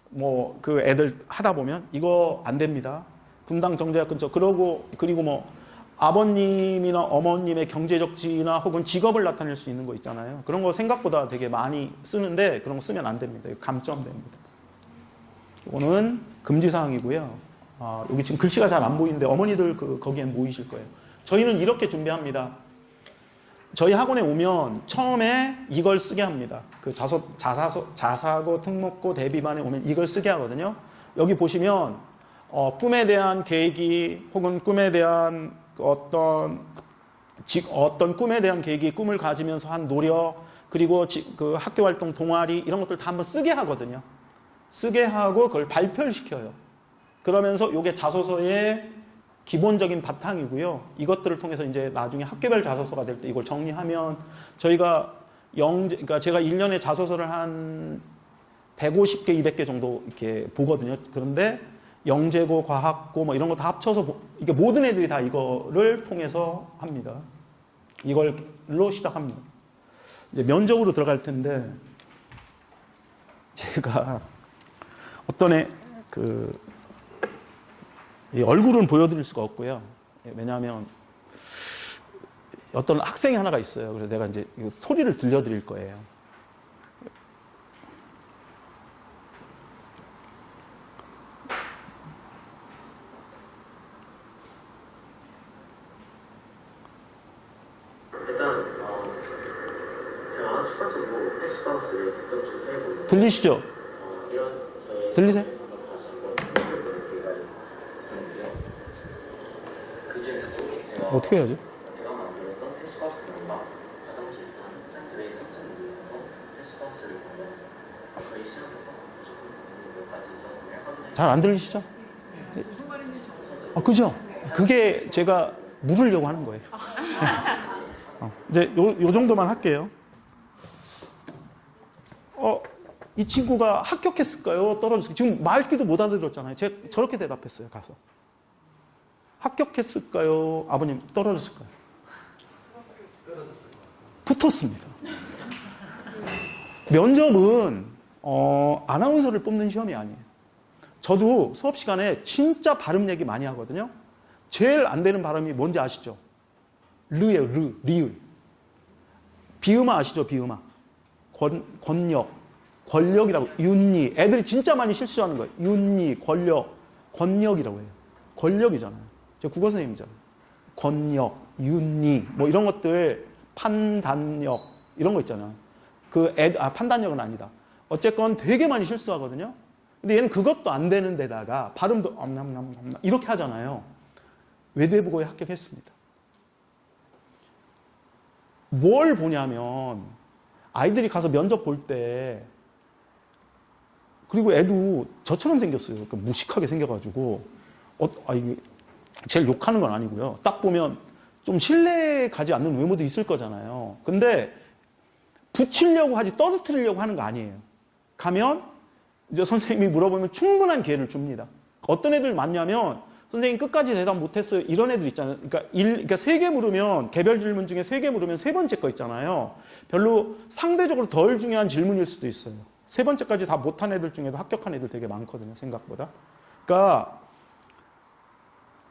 뭐 그 애들 하다 보면 이거 안 됩니다. 분당 정제학 근처 그리고 뭐 아버님이나 어머님의 경제적 지위나 혹은 직업을 나타낼 수 있는 거 있잖아요. 그런 거 생각보다 되게 많이 쓰는데 그런 거 쓰면 안 됩니다. 감점됩니다. 이거는 금지사항이고요. 여기 지금 글씨가 잘 안 보이는데 어머니들 거기엔 보이실 거예요. 저희는 이렇게 준비합니다. 저희 학원에 오면 처음에 이걸 쓰게 합니다. 자사고 특목고 대비반에 오면 이걸 쓰게 하거든요. 여기 보시면 꿈에 대한 계획이 혹은 꿈에 대한 어떤 꿈에 대한 계획이 꿈을 가지면서 한 노력 그리고 그 학교활동 동아리 이런 것들 다 한번 쓰게 하거든요. 쓰게 하고 그걸 발표를 시켜요. 그러면서 이게 자소서의 기본적인 바탕이고요. 이것들을 통해서 이제 나중에 학교별 자소서가 될 때 이걸 정리하면 저희가 그러니까 제가 1년에 자소서를 한 150개, 200개 정도 이렇게 보거든요. 그런데 영재고, 과학고 뭐 이런 거 다 합쳐서 이게 모든 애들이 다 이거를 통해서 합니다. 이걸로 시작합니다. 이제 면접으로 들어갈 텐데 제가 어떤 이 얼굴은 보여드릴 수가 없고요. 왜냐하면 어떤 학생이 하나가 있어요. 그래서 내가 이제 소리를 들려드릴 거예요. 제가 추가적으로 해시바운스를 직접 조사해보면서 들리시죠? 이런 저희 들리세요? 다시 한번 생각해보는 기회가 있었는데요. 그 중에서도 어떻게 해야지? 제가 만들었던 해시바운스과 가장 비슷한 팬들의 산책 모델에서 해시바운스를 보면 저희 시험에서 무조건 보는 몇 가지 있었음을 확인해. 잘 안 들리시죠? 무슨 말인지 잘 아, 그죠? 그게 제가 물으려고 하는 거예요. 이제 요 정도만 할게요. 이 친구가 합격했을까요? 떨어졌을까요? 지금 말귀도 못 알아들었잖아요. 제가 저렇게 대답했어요, 가서. 합격했을까요? 아버님, 떨어졌을까요? 붙었습니다. 면접은, 아나운서를 뽑는 시험이 아니에요. 저도 수업 시간에 진짜 발음 얘기 많이 하거든요. 제일 안 되는 발음이 뭔지 아시죠? 르예요, 리을. 비음아 아시죠? 비음아. 권력이라고. 윤리. 애들이 진짜 많이 실수하는 거예요. 윤리, 권력이라고 해요. 권력이잖아요. 제가 국어 선생님이잖아요. 권력, 윤리, 뭐 이런 것들, 판단력, 이런 거 있잖아요. 판단력은 아니다. 어쨌건 되게 많이 실수하거든요. 근데 얘는 그것도 안 되는 데다가 발음도 이렇게 하잖아요. 외대부고에 합격했습니다. 뭘 보냐면 아이들이 가서 면접 볼 때 그리고 애도 저처럼 생겼어요. 그러니까 무식하게 생겨가지고 이게 제일 욕하는 건 아니고요. 딱 보면 좀 신뢰 가지 않는 외모도 있을 거잖아요. 근데 붙이려고 하지 떨어뜨리려고 하는 거 아니에요. 가면 이제 선생님이 물어보면 충분한 기회를 줍니다. 어떤 애들 많냐면 선생님 끝까지 대답 못했어요. 이런 애들 있잖아요. 그러니까 3개 물으면 개별 질문 중에 3개 물으면 3번째 거 있잖아요. 별로 상대적으로 덜 중요한 질문일 수도 있어요. 3번째까지 다 못한 애들 중에도 합격한 애들 되게 많거든요. 생각보다. 그러니까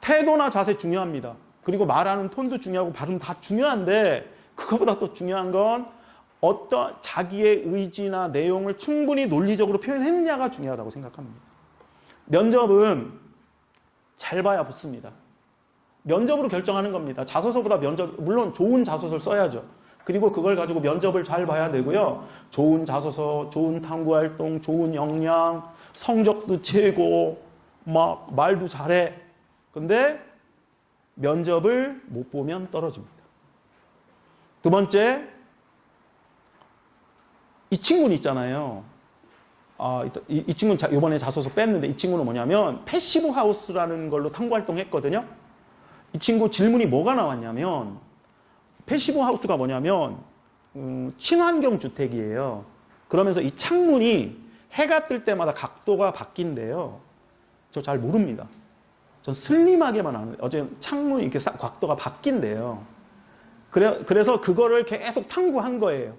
태도나 자세 중요합니다. 그리고 말하는 톤도 중요하고 발음 다 중요한데 그거보다 또 중요한 건 어떤 자기의 의지나 내용을 충분히 논리적으로 표현했냐가 중요하다고 생각합니다. 면접은 잘 봐야 붙습니다. 면접으로 결정하는 겁니다. 자소서보다 물론 좋은 자소서를 써야죠. 그리고 그걸 가지고 면접을 잘 봐야 되고요. 좋은 자소서, 좋은 탐구활동, 좋은 역량, 성적도 최고, 막 말도 잘해. 근데 면접을 못 보면 떨어집니다. 두 번째, 이 친구는 있잖아요. 이 친구는 이번에 자소서 뺐는데 이 친구는 뭐냐면 패시브 하우스라는 걸로 탐구활동 했거든요. 이 친구 질문이 뭐가 나왔냐면 패시브 하우스가 뭐냐면 친환경 주택이에요. 그러면서 이 창문이 해가 뜰 때마다 각도가 바뀐대요. 저 잘 모릅니다. 전 슬림하게만 아는데 어제 창문이 이렇게 각도가 바뀐대요. 그래서 그거를 계속 탐구한 거예요.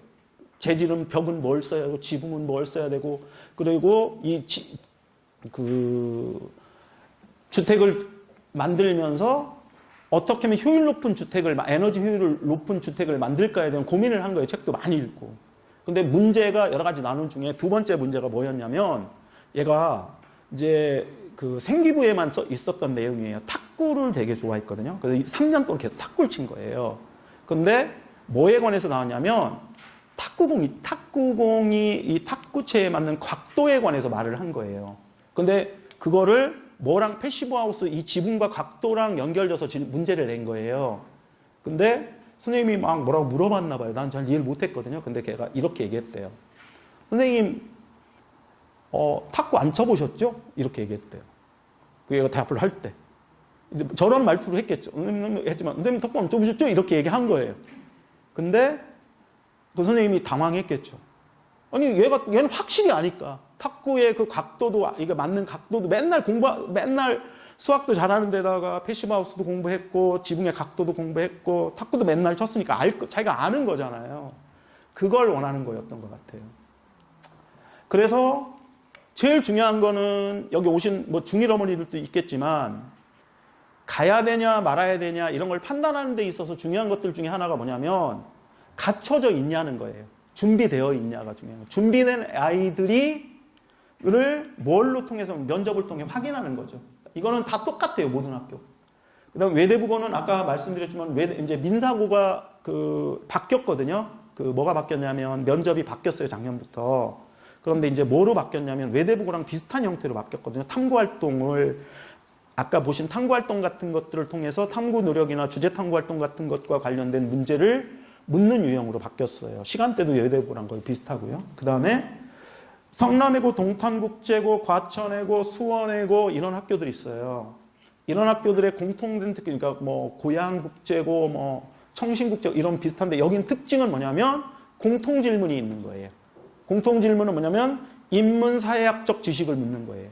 재질은 벽은 뭘 써야 되고 지붕은 뭘 써야 되고 그리고 주택을 만들면서 어떻게 하면 효율 높은 주택을 에너지 효율을 높은 주택을 만들까에 대한 고민을 한 거예요. 책도 많이 읽고. 근데 문제가 여러 가지 나눈 중에 두 번째 문제가 뭐였냐면 얘가 이제 그 생기부에만 있었던 내용이에요. 탁구를 되게 좋아했거든요. 그래서 3년 동안 계속 탁구를 친 거예요. 근데 뭐에 관해서 나왔냐면 탁구공이 이 탁구채에 맞는 각도에 관해서 말을 한 거예요. 근데 그거를 뭐랑 패시브 하우스 이 지붕과 각도랑 연결져서 문제를 낸 거예요. 근데 선생님이 막 뭐라고 물어봤나 봐요. 난 잘 이해를 못했거든요. 근데 걔가 이렇게 얘기했대요. 선생님, 탁구 안 쳐보셨죠? 이렇게 얘기했대요. 그 얘가 대답을 할 때. 이제 저런 말투로 했겠죠. 했지만, 선생님 탁구 안 쳐보셨죠? 이렇게 얘기한 거예요. 근데 그 선생님이 당황했겠죠. 아니, 얘는 확실히 아니까. 탁구의 그 각도도, 이게 맞는 각도도 맨날 수학도 잘하는 데다가 패시브 하우스도 공부했고, 지붕의 각도도 공부했고, 탁구도 맨날 쳤으니까 자기가 아는 거잖아요. 그걸 원하는 거였던 것 같아요. 그래서 제일 중요한 거는 여기 오신 뭐 중1 어머니들도 있겠지만 가야 되냐 말아야 되냐 이런 걸 판단하는 데 있어서 중요한 것들 중에 하나가 뭐냐면 갖춰져 있냐는 거예요. 준비되어 있냐가 중요한 거예요. 준비된 아이들이 를 뭘로 통해서 면접을 통해 확인하는 거죠. 이거는 다 똑같아요. 모든 학교. 그다음 외대부고는 아까 말씀드렸지만 이제 민사고가 바뀌었거든요. 뭐가 바뀌었냐면 면접이 바뀌었어요. 작년부터. 그런데 이제 뭐로 바뀌었냐면 외대부고랑 비슷한 형태로 바뀌었거든요. 탐구활동을 아까 보신 탐구활동 같은 것들을 통해서 탐구 노력이나 주제 탐구활동 같은 것과 관련된 문제를 묻는 유형으로 바뀌었어요. 시간대도 외대부고랑 거의 비슷하고요. 그 다음에 성남외고, 동탄국제고, 과천외고, 수원외고 이런 학교들이 있어요. 이런 학교들의 공통된 특징, 그러니까 뭐 고양국제고, 뭐 청신국제고 이런 비슷한데 여긴 특징은 뭐냐면 공통질문이 있는 거예요. 공통질문은 뭐냐면 인문사회학적 지식을 묻는 거예요.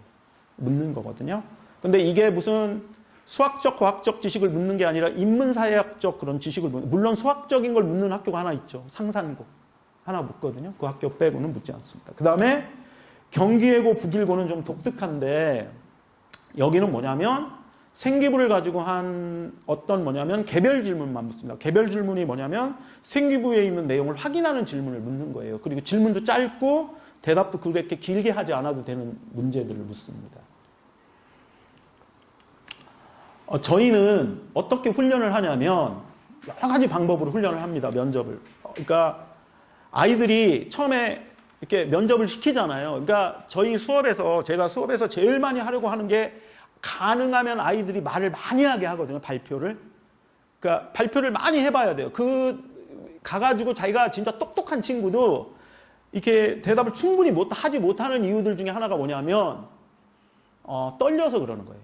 묻는 거거든요. 근데 이게 무슨 수학적, 과학적 지식을 묻는 게 아니라 인문사회학적 그런 지식을 묻는, 물론 수학적인 걸 묻는 학교가 하나 있죠. 상산고. 하나 묻거든요. 그 학교 빼고는 묻지 않습니다. 그 다음에 경기외고, 북일고는 좀 독특한데 여기는 뭐냐면 생기부를 가지고 한 뭐냐면 개별 질문만 묻습니다. 개별 질문이 뭐냐면 생기부에 있는 내용을 확인하는 질문을 묻는 거예요. 그리고 질문도 짧고 대답도 그렇게 길게 하지 않아도 되는 문제들을 묻습니다. 저희는 어떻게 훈련을 하냐면 여러 가지 방법으로 훈련을 합니다. 면접을. 그러니까 아이들이 처음에 이렇게 면접을 시키잖아요. 그러니까 제가 수업에서 제일 많이 하려고 하는 게 가능하면 아이들이 말을 많이 하게 하거든요. 발표를. 그러니까 발표를 많이 해봐야 돼요. 가가지고 자기가 진짜 똑똑한 친구도 이렇게 대답을 충분히 하지 못하는 이유들 중에 하나가 뭐냐면 떨려서 그러는 거예요.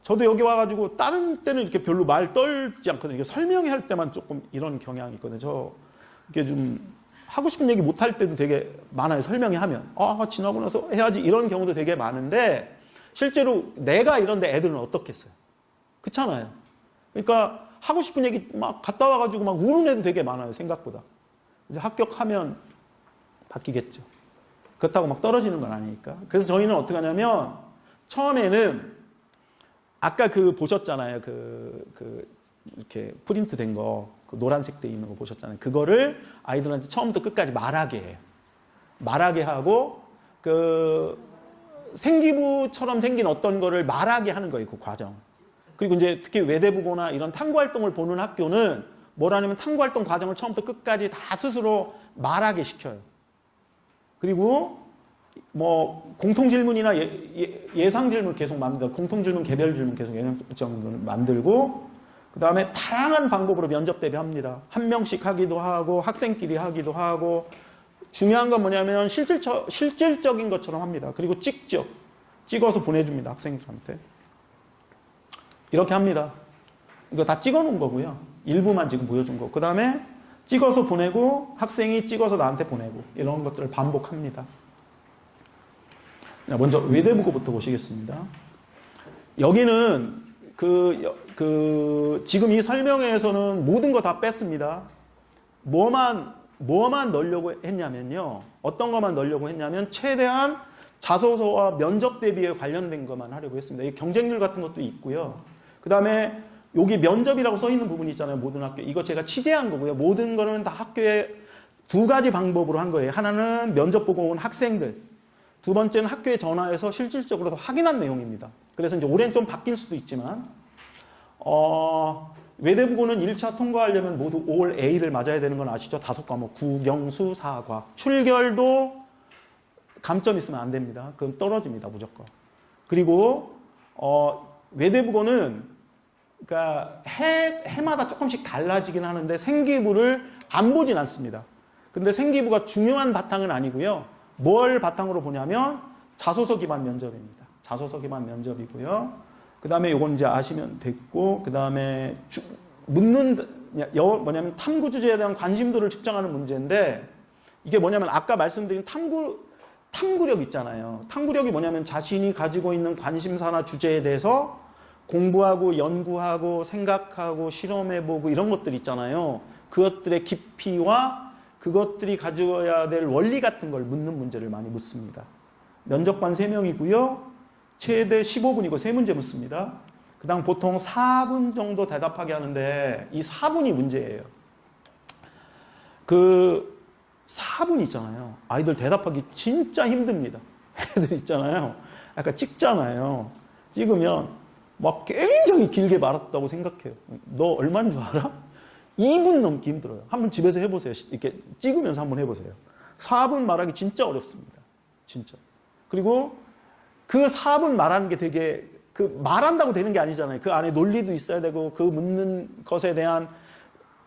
저도 여기 와가지고 다른 때는 이렇게 별로 말 떨지 않거든요. 이게 설명할 때만 조금 이런 경향이 있거든요. 이게 좀 하고 싶은 얘기 못 할 때도 되게 많아요. 설명이 하면. 지나고 나서 해야지 이런 경우도 되게 많은데 실제로 내가 이런데 애들은 어떻겠어요? 그렇잖아요. 그러니까 하고 싶은 얘기 막 갔다 와가지고 막 우는 애도 되게 많아요. 생각보다. 이제 합격하면 바뀌겠죠. 그렇다고 막 떨어지는 건 아니니까. 그래서 저희는 어떻게 하냐면 처음에는 아까 보셨잖아요. 이렇게 프린트 된 거, 노란색 돼 있는 거 보셨잖아요. 그거를 아이들한테 처음부터 끝까지 말하게 해요. 말하게 하고, 생기부처럼 생긴 어떤 거를 말하게 하는 거예요. 그 과정. 그리고 이제 특히 외대부고나 이런 탐구활동을 보는 학교는 뭐라냐면 탐구활동 과정을 처음부터 끝까지 다 스스로 말하게 시켜요. 그리고 뭐 공통질문이나 예상질문 계속 만들고, 공통질문, 개별질문 계속 예상질문 만들고, 그 다음에 다양한 방법으로 면접 대비합니다. 한 명씩 하기도 하고 학생끼리 하기도 하고, 중요한 건 뭐냐면 실질적인 것처럼 합니다. 그리고 찍어서 보내줍니다. 학생들한테. 이렇게 합니다. 이거 다 찍어놓은 거고요. 일부만 지금 보여준 거. 그 다음에 찍어서 보내고 학생이 찍어서 나한테 보내고 이런 것들을 반복합니다. 먼저 외대부고부터 보시겠습니다. 여기는 지금 이 설명회에서는 모든 거 다 뺐습니다. 뭐만 넣으려고 했냐면요. 어떤 것만 넣으려고 했냐면 최대한 자소서와 면접 대비에 관련된 것만 하려고 했습니다. 이 경쟁률 같은 것도 있고요. 그 다음에 여기 면접이라고 써 있는 부분이 있잖아요. 모든 학교. 이거 제가 취재한 거고요. 모든 거는 다 학교에 두 가지 방법으로 한 거예요. 하나는 면접 보고 온 학생들. 두 번째는 학교에 전화해서 실질적으로 확인한 내용입니다. 그래서 이제 올해는 좀 바뀔 수도 있지만, 외대부고는 1차 통과하려면 모두 올 A를 맞아야 되는 건 아시죠? 5과목. 국영수, 사과. 출결도 감점 있으면 안 됩니다. 그럼 떨어집니다. 무조건. 그리고, 외대부고는 그러니까 해마다 조금씩 달라지긴 하는데 생기부를 안 보진 않습니다. 근데 생기부가 중요한 바탕은 아니고요. 뭘 바탕으로 보냐면 자소서 기반 면접입니다. 자소서 기반 면접이고요. 그 다음에 이건 이제 아시면 됐고, 그 다음에 뭐냐면 탐구 주제에 대한 관심도를 측정하는 문제인데, 이게 뭐냐면 아까 말씀드린 탐구력 있잖아요. 탐구력이 뭐냐면 자신이 가지고 있는 관심사나 주제에 대해서 공부하고 연구하고 생각하고 실험해보고 이런 것들 있잖아요. 그것들의 깊이와 그것들이 가져야 될 원리 같은 걸 묻는 문제를 많이 묻습니다. 면접관 3명이고요. 최대 15분이고 3문제 묻습니다. 그 다음 보통 4분 정도 대답하게 하는데 이 4분이 문제예요. 그 4분 있잖아요. 아이들 대답하기 진짜 힘듭니다. 애들 있잖아요. 약간 찍잖아요. 찍으면 막 굉장히 길게 말았다고 생각해요. 너 얼마인 줄 알아? 2분 넘기 힘들어요. 한번 집에서 해보세요. 이렇게 찍으면서 한번 해보세요. 4분 말하기 진짜 어렵습니다. 진짜. 그리고 그 4분 말하는 게 되게 그 말한다고 되는 게 아니잖아요. 그 안에 논리도 있어야 되고 그 묻는 것에 대한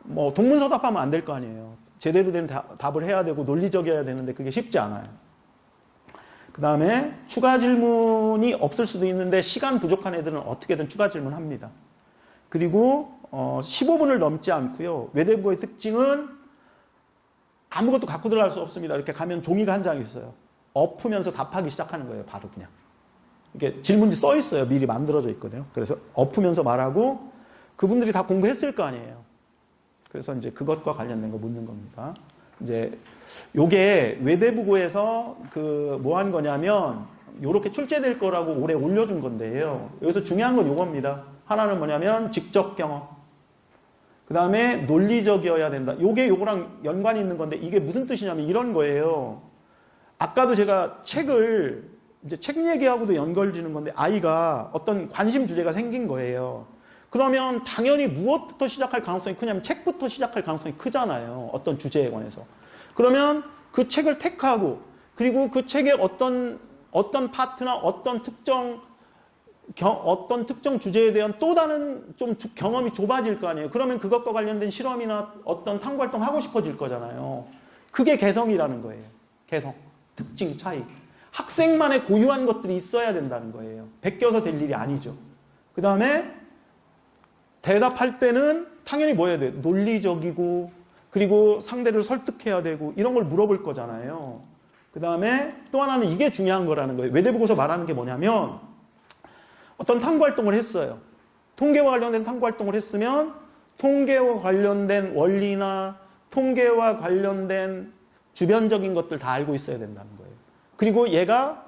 뭐 동문서답하면 안 될 거 아니에요. 제대로 된 답을 해야 되고 논리적이어야 되는데 그게 쉽지 않아요. 그 다음에 추가 질문이 없을 수도 있는데 시간 부족한 애들은 어떻게든 추가 질문합니다. 그리고 15분을 넘지 않고요. 외대국어의 특징은 아무것도 갖고 들어갈 수 없습니다. 이렇게 가면 종이가 한 장 있어요. 엎으면서 답하기 시작하는 거예요. 바로 그냥. 이게 질문지 써 있어요. 미리 만들어져 있거든요. 그래서 엎으면서 말하고 그분들이 다 공부했을 거 아니에요. 그래서 이제 그것과 관련된 거 묻는 겁니다. 이제 요게 외대부고에서 그 뭐 한 거냐면 요렇게 출제될 거라고 올해 올려준 건데요. 여기서 중요한 건 요겁니다. 하나는 뭐냐면 직접 경험. 그 다음에 논리적이어야 된다. 요게 요거랑 연관이 있는 건데 이게 무슨 뜻이냐면 이런 거예요. 아까도 제가 책을 이제 책 얘기하고도 연결지는 건데 아이가 어떤 관심 주제가 생긴 거예요. 그러면 당연히 무엇부터 시작할 가능성이 크냐면 책부터 시작할 가능성이 크잖아요. 어떤 주제에 관해서. 그러면 그 책을 택하고 그리고 그 책의 어떤 파트나 어떤 특정 주제에 대한 또 다른 좀 경험이 좁아질 거 아니에요. 그러면 그것과 관련된 실험이나 어떤 탐구활동 하고 싶어질 거잖아요. 그게 개성이라는 거예요. 개성, 특징, 차이. 학생만의 고유한 것들이 있어야 된다는 거예요. 베껴서 될 일이 아니죠. 그 다음에 대답할 때는 당연히 뭐 해야 돼요? 논리적이고 그리고 상대를 설득해야 되고 이런 걸 물어볼 거잖아요. 그 다음에 또 하나는 이게 중요한 거라는 거예요. 외대보고서 말하는 게 뭐냐면 어떤 탐구활동을 했어요. 통계와 관련된 탐구활동을 했으면 통계와 관련된 원리나 통계와 관련된 주변적인 것들 다 알고 있어야 된다는 거예요. 그리고 얘가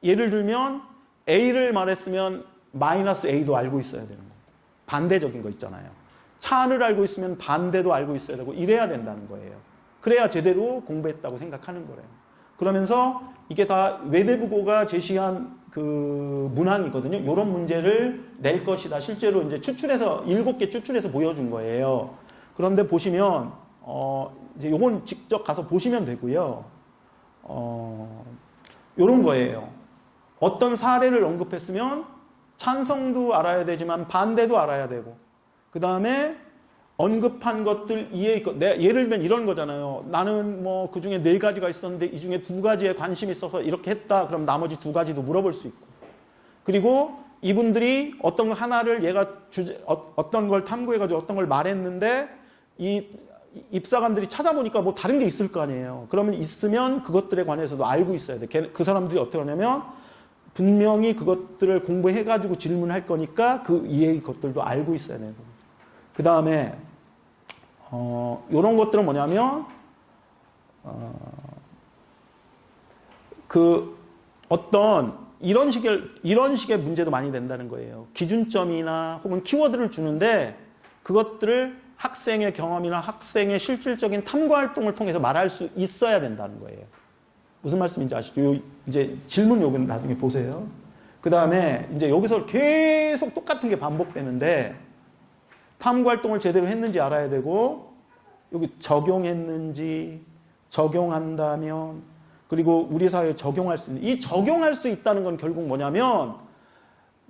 예를 들면 A를 말했으면 마이너스 A도 알고 있어야 되는 거예요. 반대적인 거 있잖아요. 차를 알고 있으면 반대도 알고 있어야 되고 이래야 된다는 거예요. 그래야 제대로 공부했다고 생각하는 거래요. 그러면서 이게 다 외대부고가 제시한 그 문항이거든요. 이런 문제를 낼 것이다. 실제로 이제 추출해서 7개 추출해서 보여준 거예요. 그런데 보시면 이제 요건 직접 가서 보시면 되고요. 요런 거예요. 어떤 사례를 언급했으면 찬성도 알아야 되지만 반대도 알아야 되고 그 다음에 언급한 것들 예를 들면 이런 거잖아요. 나는 뭐 그 중에 4가지가 있었는데 이 중에 2가지에 관심이 있어서 이렇게 했다. 그럼 나머지 2가지도 물어볼 수 있고 그리고 이분들이 어떤 하나를 얘가 어떤 걸 탐구해가지고 어떤 걸 말했는데 이 입사관들이 찾아보니까 뭐 다른 게 있을 거 아니에요. 그러면 있으면 그것들에 관해서도 알고 있어야 돼. 그 사람들이 어떻게 하냐면 분명히 그것들을 공부해가지고 질문할 거니까 그 이해의 것들도 알고 있어야 되는 겁니다. 그 다음에 이런 것들은 뭐냐면 그 어떤 이런 식의 문제도 많이 된다는 거예요. 기준점이나 혹은 키워드를 주는데 그것들을 학생의 경험이나 학생의 실질적인 탐구 활동을 통해서 말할 수 있어야 된다는 거예요. 무슨 말씀인지 아시죠? 이제 질문 요건 나중에 보세요. 그 다음에 이제 여기서 계속 똑같은 게 반복되는데 탐구 활동을 제대로 했는지 알아야 되고 여기 적용했는지 적용한다면 그리고 우리 사회에 적용할 수 있는 이 적용할 수 있다는 건 결국 뭐냐면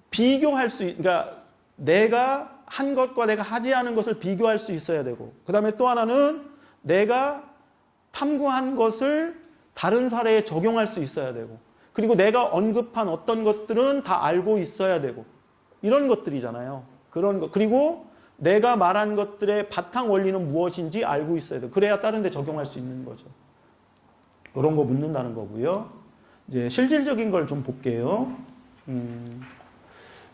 비교할 수 그러니까 내가 한 것과 내가 하지 않은 것을 비교할 수 있어야 되고 그 다음에 또 하나는 내가 탐구한 것을 다른 사례에 적용할 수 있어야 되고 그리고 내가 언급한 어떤 것들은 다 알고 있어야 되고 이런 것들이잖아요. 그런 것 그리고 내가 말한 것들의 바탕 원리는 무엇인지 알고 있어야 돼요. 그래야 다른 데 적용할 수 있는 거죠. 그런 거 묻는다는 거고요. 이제 실질적인 걸 좀 볼게요.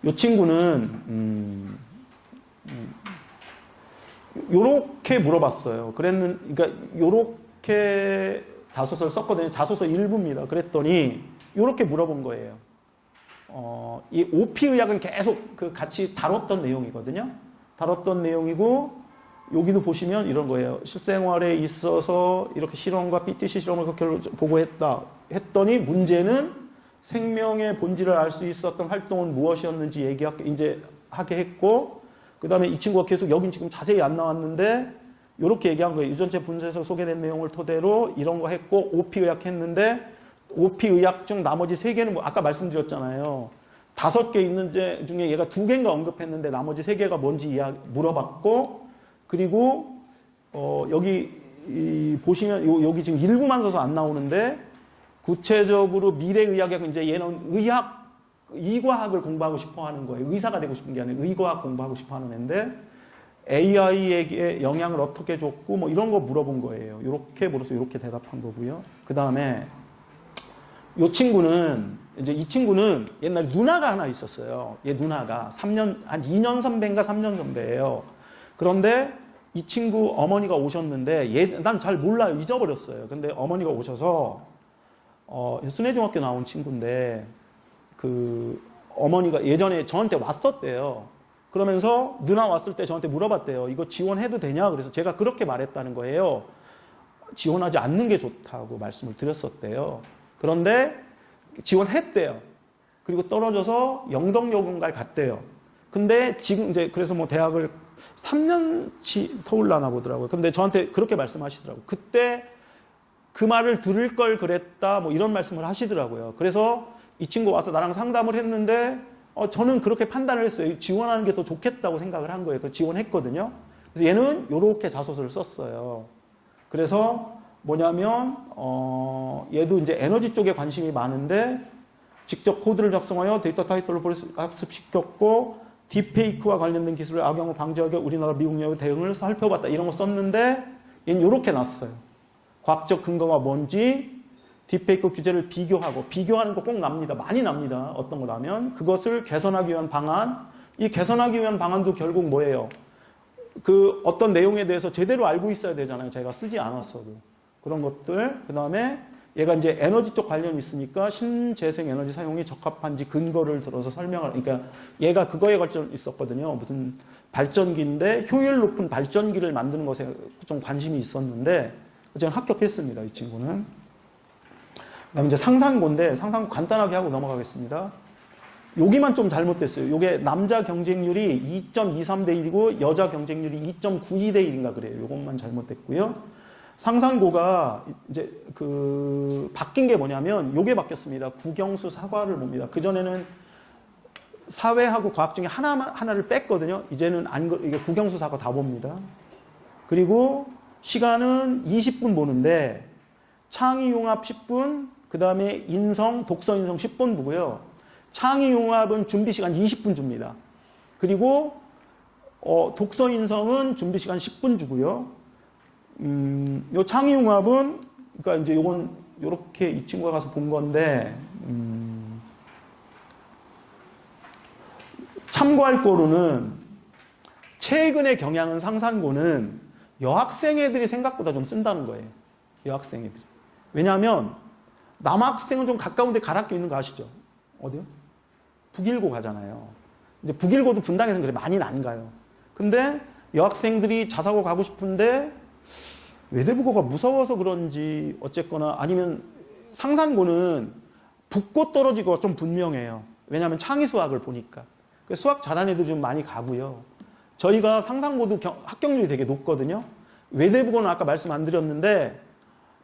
이 친구는 요렇게 물어봤어요. 그러니까 요렇게 자소서를 썼거든요. 자소서 일부입니다. 그랬더니 이렇게 물어본 거예요. 이 OP 의학은 계속 그 같이 다뤘던 내용이거든요. 다뤘던 내용이고 여기도 보시면 이런 거예요. 실생활에 있어서 이렇게 실험과 PTC 실험을 보고했다. 했더니 문제는 생명의 본질을 알 수 있었던 활동은 무엇이었는지 하게 했고, 그 다음에 이 친구가 계속 여긴 지금 자세히 안 나왔는데 이렇게 얘기한 거예요. 유전체 분석에서 소개된 내용을 토대로 이런 거 했고 OP 의학 했는데 OP 의학 중 나머지 3개는 뭐 아까 말씀드렸잖아요. 5개 있는 중에 얘가 2개인가 언급했는데 나머지 3개가 뭔지 물어봤고, 그리고 여기 보시면 여기 지금 일부만 써서 안 나오는데 구체적으로 미래의학에 이제 얘는 이과학을 공부하고 싶어 하는 거예요. 의사가 되고 싶은 게 아니라 의과학 공부하고 싶어 하는 애인데 AI에게 영향을 어떻게 줬고 뭐 이런 거 물어본 거예요. 이렇게 물어서 이렇게 대답한 거고요. 그 다음에 이 친구는 옛날에 누나가 하나 있었어요. 얘 누나가 한 2년 선배인가 3년 선배예요. 그런데 이 친구 어머니가 오셨는데 난 잘 몰라요. 잊어버렸어요. 근데 어머니가 오셔서 순회중학교 나온 친구인데 그 어머니가 예전에 저한테 왔었대요. 그러면서 누나 왔을 때 저한테 물어봤대요. 이거 지원해도 되냐? 그래서 제가 그렇게 말했다는 거예요. 지원하지 않는 게 좋다고 말씀을 드렸었대요. 그런데 지원했대요. 그리고 떨어져서 영덕여군가를 갔대요. 근데 지금 이제 그래서 뭐 대학을 3년치 서울나나 보더라고요. 근데 저한테 그렇게 말씀하시더라고요. 그때 그 말을 들을 걸 그랬다 뭐 이런 말씀을 하시더라고요. 그래서 이 친구 와서 나랑 상담을 했는데 저는 그렇게 판단을 했어요. 지원하는 게 더 좋겠다고 생각을 한 거예요. 그래서 지원했거든요. 그래서 얘는 이렇게 자소서를 썼어요. 그래서 뭐냐면 얘도 이제 에너지 쪽에 관심이 많은데 직접 코드를 작성하여 데이터 타이틀을 학습시켰고 딥페이크와 관련된 기술을 악용을 방지하기 위해 우리나라 미국 의 대응을 살펴봤다. 이런 거 썼는데 얘는 이렇게 놨어요. 과학적 근거가 뭔지 딥페이크 규제를 비교하는 거 꼭 납니다. 많이 납니다. 어떤 거 나면 그것을 개선하기 위한 방안, 이 개선하기 위한 방안도 결국 뭐예요? 그 어떤 내용에 대해서 제대로 알고 있어야 되잖아요. 제가 쓰지 않았어도. 그런 것들. 그 다음에 얘가 이제 에너지 쪽 관련이 있으니까 신재생 에너지 사용이 적합한지 근거를 들어서 그러니까 얘가 그거에 관련 있었거든요. 무슨 발전기인데 효율 높은 발전기를 만드는 것에 좀 관심이 있었는데 저는 합격했습니다. 이 친구는. 그다음에 이제 상산고인데 상산고 간단하게 하고 넘어가겠습니다. 여기만 좀 잘못됐어요. 이게 남자 경쟁률이 2.23대 1이고 여자 경쟁률이 2.92대 1인가 그래요. 이것만 잘못됐고요. 상산고가 이제 바뀐 게 뭐냐면 요게 바뀌었습니다. 국영수 사과를 봅니다. 그전에는 사회하고 과학 중에 하나를 뺐거든요. 이제는 이게 국영수 사과 다 봅니다. 그리고 시간은 20분 보는데 창의융합 10분, 그 다음에 독서인성 10분 보고요. 창의융합은 준비시간 20분 줍니다. 그리고 독서인성은 준비시간 10분 주고요. 요 창의융합은 그러니까 이제 요건 요렇게 이 친구가 가서 본 건데 참고할 거로는 최근의 경향은 상산고는 여학생 애들이 생각보다 좀 쓴다는 거예요. 여학생 애들이. 왜냐하면 남학생은 좀 가까운 데 가락교 있는 거 아시죠? 어디요? 북일고 가잖아요. 이제 북일고도 분당에서는 그래 많이는 안 가요. 근데 여학생들이 자사고 가고 싶은데 외대부고가 무서워서 그런지 어쨌거나 아니면 상산고는 붙고 떨어지고 좀 분명해요. 왜냐하면 창의수학을 보니까. 그래서 수학 잘하는 애들 좀 많이 가고요. 저희가 상산고도 합격률이 되게 높거든요. 외대부고는 아까 말씀 안 드렸는데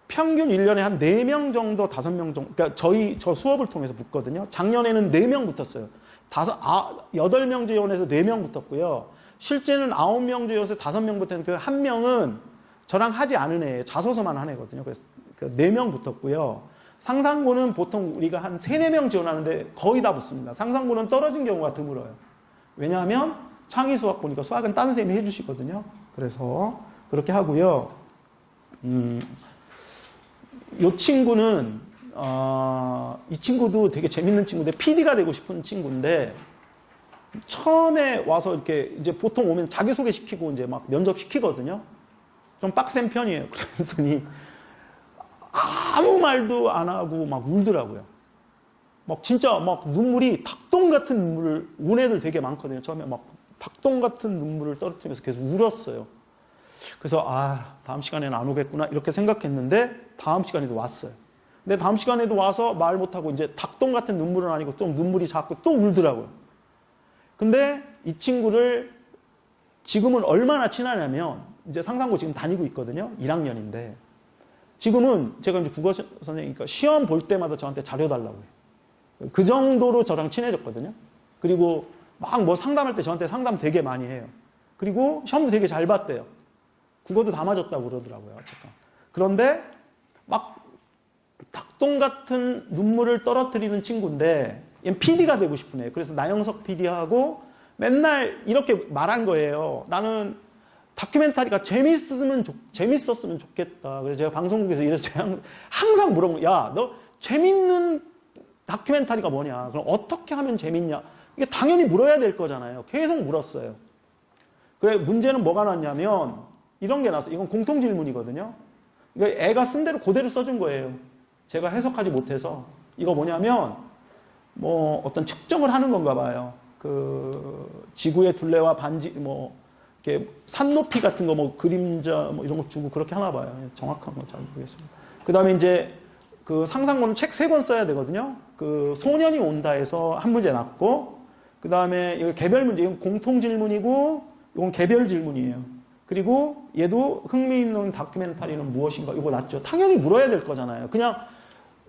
평균 1년에 한 4명 정도, 5명 정도, 그러니까 저 수업을 통해서 붙거든요. 작년에는 4명 붙었어요. 8명 지원해서 4명 붙었고요. 실제는 9명 지원해서 5명 붙었는데 그 한 명은 저랑 하지 않은 애예요. 자소서만 한 애거든요. 그래서 4명 붙었고요. 상산고는 보통 우리가 한 3, 4명 지원하는데 거의 다 붙습니다. 상산고는 떨어진 경우가 드물어요. 왜냐하면 창의수학 보니까 수학은 딴 쌤이 해주시거든요. 그래서 그렇게 하고요. 이 친구는 이 친구도 되게 재밌는 친구인데 PD가 되고 싶은 친구인데 처음에 와서 이렇게 이제 보통 오면 자기소개 시키고 이제 막 면접 시키거든요. 좀 빡센 편이에요. 그랬더니 아무 말도 안 하고 막 울더라고요. 막 진짜 막 눈물이 닭똥 같은 눈물을 운 애들 되게 많거든요. 처음에 막 닭똥 같은 눈물을 떨어뜨리면서 계속 울었어요. 그래서 다음 시간에는 안 오겠구나 이렇게 생각했는데 다음 시간에도 왔어요. 근데 다음 시간에도 와서 말 못하고 이제 닭똥 같은 눈물은 아니고 좀 눈물이 자꾸 또 울더라고요. 근데 이 친구를 지금은 얼마나 친하냐면 이제 상상고 지금 다니고 있거든요. 1학년인데 지금은 제가 이제 국어 선생님이니까 시험 볼 때마다 저한테 자료 달라고 해요. 그 정도로 저랑 친해졌거든요. 그리고 막 뭐 상담할 때 저한테 상담 되게 많이 해요. 그리고 시험도 되게 잘 봤대요. 국어도 다 맞았다고 그러더라고요. 잠깐. 그런데 막 닭똥 같은 눈물을 떨어뜨리는 친구인데 얘는 PD가 되고 싶은 애예요. 그래서 나영석 PD하고 맨날 이렇게 말한 거예요. 나는 다큐멘터리가 재밌었으면 좋겠다. 그래서 제가 방송국에서 이래서 제가 항상 물어보면 야, 너 재밌는 다큐멘터리가 뭐냐? 그럼 어떻게 하면 재밌냐? 이게 당연히 물어야 될 거잖아요. 계속 물었어요. 그 문제는 뭐가 났냐면 이런 게 났어요. 이건 공통 질문이거든요. 이거 애가 쓴 대로 그대로 써준 거예요. 제가 해석하지 못해서. 이거 뭐냐면 뭐 어떤 측정을 하는 건가 봐요. 그 지구의 둘레와 반지 뭐 이렇게 산 높이 같은 거 뭐 그림자 뭐 이런 거 주고 그렇게 하나 봐요. 정확한 건 잘 모르겠습니다. 그다음에 이제 그 상상고는 책 3권 써야 되거든요. 그 소년이 온다에서 한 문제 났고 그다음에 이거 개별 문제, 이건 공통 질문이고 이건 개별 질문이에요. 그리고 얘도 흥미있는 다큐멘터리는 무엇인가 이거 났죠. 당연히 물어야 될 거잖아요. 그냥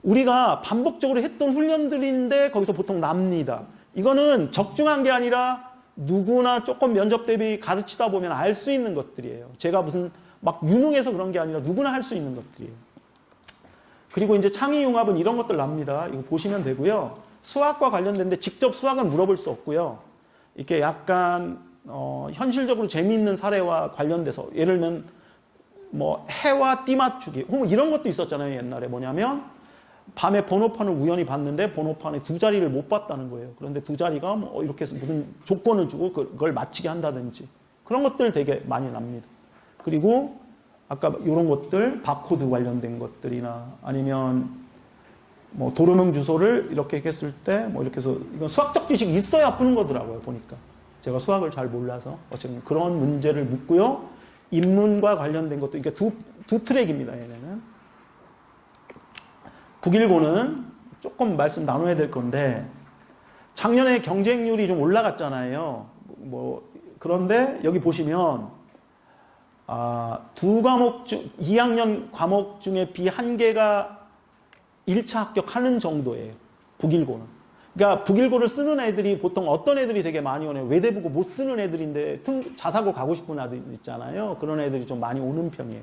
우리가 반복적으로 했던 훈련들인데 거기서 보통 납니다. 이거는 적중한 게 아니라 누구나 조금 면접 대비 가르치다 보면 알 수 있는 것들이에요. 제가 무슨 막 유능해서 그런 게 아니라 누구나 할 수 있는 것들이에요. 그리고 이제 창의융합은 이런 것들 납니다. 이거 보시면 되고요. 수학과 관련된데 직접 수학은 물어볼 수 없고요. 이렇게 약간 현실적으로 재미있는 사례와 관련돼서 예를 들면 뭐 해와 띠 맞추기 이런 것도 있었잖아요. 옛날에 뭐냐면 밤에 번호판을 우연히 봤는데 번호판에 2자리를 못 봤다는 거예요. 그런데 2자리가 뭐 이렇게 해서 무슨 조건을 주고 그걸 맞히게 한다든지 그런 것들 되게 많이 납니다. 그리고 아까 이런 것들 바코드 관련된 것들이나 아니면 뭐 도로명 주소를 이렇게 했을 때 뭐 이렇게 해서 이건 수학적 지식이 있어야 푸는 거더라고요. 보니까 제가 수학을 잘 몰라서 어쨌든 그런 문제를 묻고요. 인문과 관련된 것도 이게 두 트랙입니다. 얘네는 국일고는 조금 말씀 나눠야 될 건데 작년에 경쟁률이 좀 올라갔잖아요. 뭐 그런데 여기 보시면 두 과목 중 2학년 과목 중에 B 1개가 1차 합격하는 정도예요. 국일고는. 그러니까 국일고를 쓰는 애들이 보통 어떤 애들이 되게 많이 오네요. 외대부고 못 쓰는 애들인데 자사고 가고 싶은 애들 있잖아요. 그런 애들이 좀 많이 오는 편이에요.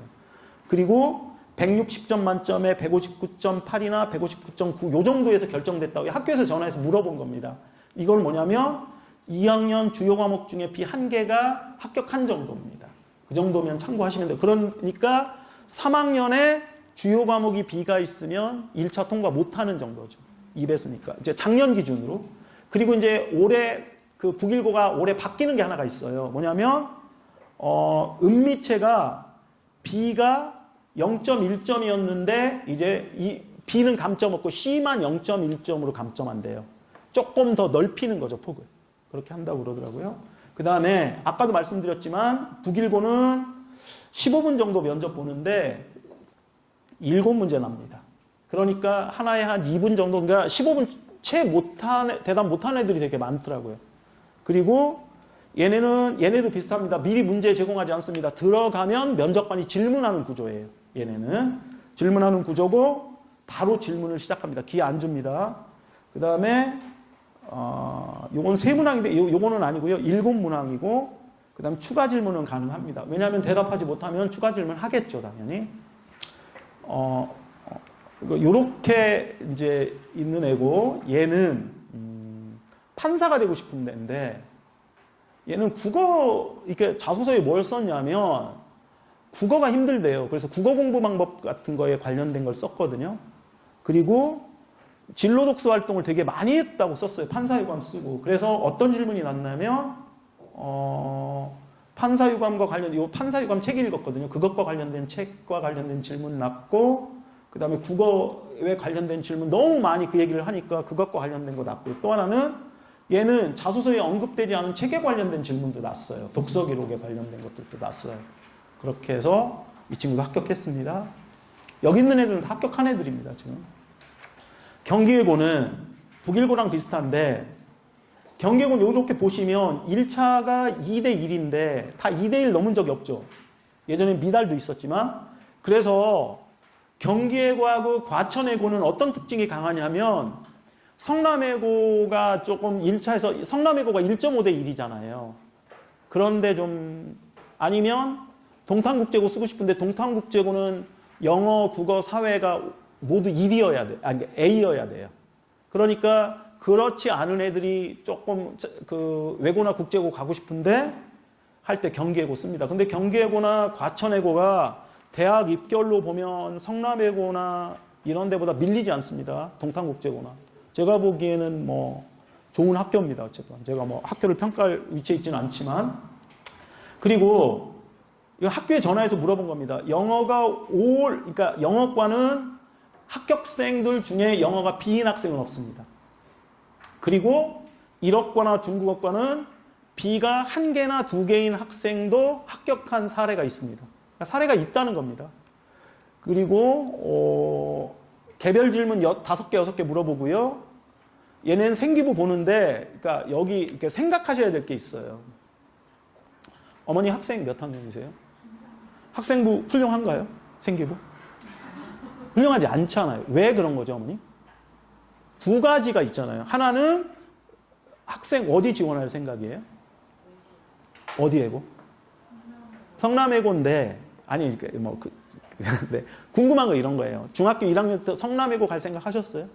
그리고 160점 만점에 159.8이나 159.9 요 정도에서 결정됐다고 학교에서 전화해서 물어본 겁니다. 이건 뭐냐면 2학년 주요 과목 중에 B 1개가 합격한 정도입니다. 그 정도면 참고하시면 돼요. 그러니까 3학년에 주요 과목이 B가 있으면 1차 통과 못하는 정도죠. 2배수니까. 이제 작년 기준으로. 그리고 이제 올해 그 국일고가 올해 바뀌는 게 하나가 있어요. 뭐냐면 음미체가 B가 0.1점이었는데 이제 이 B는 감점 없고 C만 0.1점으로 감점한대요. 조금 더 넓히는 거죠, 폭을. 그렇게 한다고 그러더라고요. 그 다음에 아까도 말씀드렸지만 국일고는 15분 정도 면접 보는데 7문제 납니다. 그러니까 하나에 한 2분 정도, 그러니까 15분 채 대답 못한 애들이 되게 많더라고요. 그리고 얘네도 비슷합니다. 미리 문제 제공하지 않습니다. 들어가면 면접관이 질문하는 구조예요. 얘네는 질문하는 구조고 바로 질문을 시작합니다. 기회 안 줍니다. 그 다음에 요건 3문항인데 요거는 아니고요. 7문항이고 그 다음 추가 질문은 가능합니다. 왜냐하면 대답하지 못하면 추가 질문 하겠죠, 당연히. 요렇게 이제 있는 애고 얘는 판사가 되고 싶은 애인데 얘는 국어 이렇게 자소서에 뭘 썼냐면 국어가 힘들대요. 그래서 국어 공부 방법 같은 거에 관련된 걸 썼거든요. 그리고 진로 독서 활동을 되게 많이 했다고 썼어요. 판사유감 쓰고. 그래서 어떤 질문이 났냐면 판사유감과 관련, 이 판사유감 책 읽었거든요. 그것과 관련된 책과 관련된 질문 났고, 그 그 다음에 국어에 관련된 질문 너무 많이 그 얘기를 하니까 그것과 관련된 거 났고요. 또 하나는 얘는 자소서에 언급되지 않은 책에 관련된 질문도 났어요. 독서 기록에 관련된 것들도 났어요. 그렇게 해서 이 친구도 합격했습니다. 여기 있는 애들은 다 합격한 애들입니다. 지금. 경기예고는 북일고랑 비슷한데 경기예고는 이렇게 보시면 1차가 2대1인데 다 2대1 넘은 적이 없죠. 예전에 미달도 있었지만 그래서 경기예고하고 과천예고는 어떤 특징이 강하냐면 성남예고가 조금 1차에서 성남예고가 1.5대 1이잖아요. 그런데 좀 아니면 동탄국제고 쓰고 싶은데 동탄국제고는 영어, 국어, 사회가 모두 1이어야 돼. 아니 A여야 돼요. 그러니까 그렇지 않은 애들이 조금 그 외고나 국제고 가고 싶은데 할 때 경기예고 씁니다. 근데 경기예고나 과천예고가 대학 입결로 보면 성남예고나 이런 데보다 밀리지 않습니다. 동탄국제고나. 제가 보기에는 뭐 좋은 학교입니다. 어쨌든 제가 뭐 학교를 평가할 위치에 있지는 않지만 그리고 이 학교에 전화해서 물어본 겁니다. 영어가 그러니까 영어과는 합격생들 중에 영어가 B인 학생은 없습니다. 그리고 일어과나 중국어과는 B가 1개나 2개인 학생도 합격한 사례가 있습니다. 그러니까 사례가 있다는 겁니다. 그리고 개별 질문 5개, 6개 물어보고요. 얘는 생기부 보는데 그러니까 여기 이렇게 생각하셔야 될 게 있어요. 어머니 학생 몇 학년이세요? 학생부 훌륭한가요? 생기부? 훌륭하지 않잖아요. 왜 그런 거죠, 어머니? 두 가지가 있잖아요. 하나는 학생 어디 지원할 생각이에요? 어디 예고? 성남예고인데 아니 뭐 네. 궁금한 거 이런 거예요. 중학교 1학년 때 성남예고 갈 생각 하셨어요?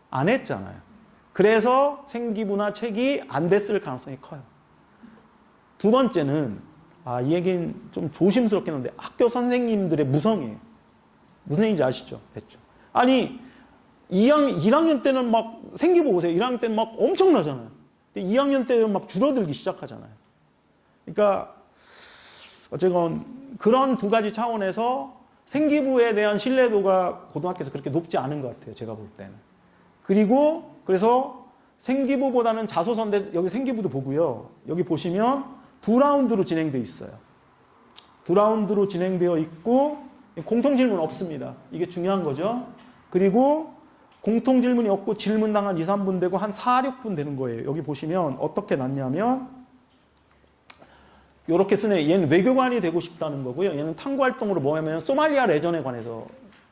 안 했잖아요. 그래서 생기부나 책이 안 됐을 가능성이 커요. 두 번째는 이 얘기는 좀 조심스럽긴 한데 학교 선생님들의 무성이에요. 무슨 얘기인지 아시죠? 됐죠. 아니 1학년 때는 막 생기부 보세요. 1학년 때는 막 엄청나잖아요. 근데 2학년 때는 막 줄어들기 시작하잖아요. 그러니까 어쨌건 그런 두 가지 차원에서 생기부에 대한 신뢰도가 고등학교에서 그렇게 높지 않은 것 같아요. 제가 볼 때는. 그리고 그래서 생기부보다는 자소서인데 여기 생기부도 보고요. 여기 보시면 2라운드로 진행되어 있어요. 2라운드로 진행되어 있고 공통질문 없습니다. 이게 중요한 거죠. 그리고 공통질문이 없고 질문당 한 2, 3분 되고 한 4, 6분 되는 거예요. 여기 보시면 어떻게 났냐면 이렇게 쓰네. 얘는 외교관이 되고 싶다는 거고요. 얘는 탐구활동으로 뭐냐면 소말리아 레전에 관해서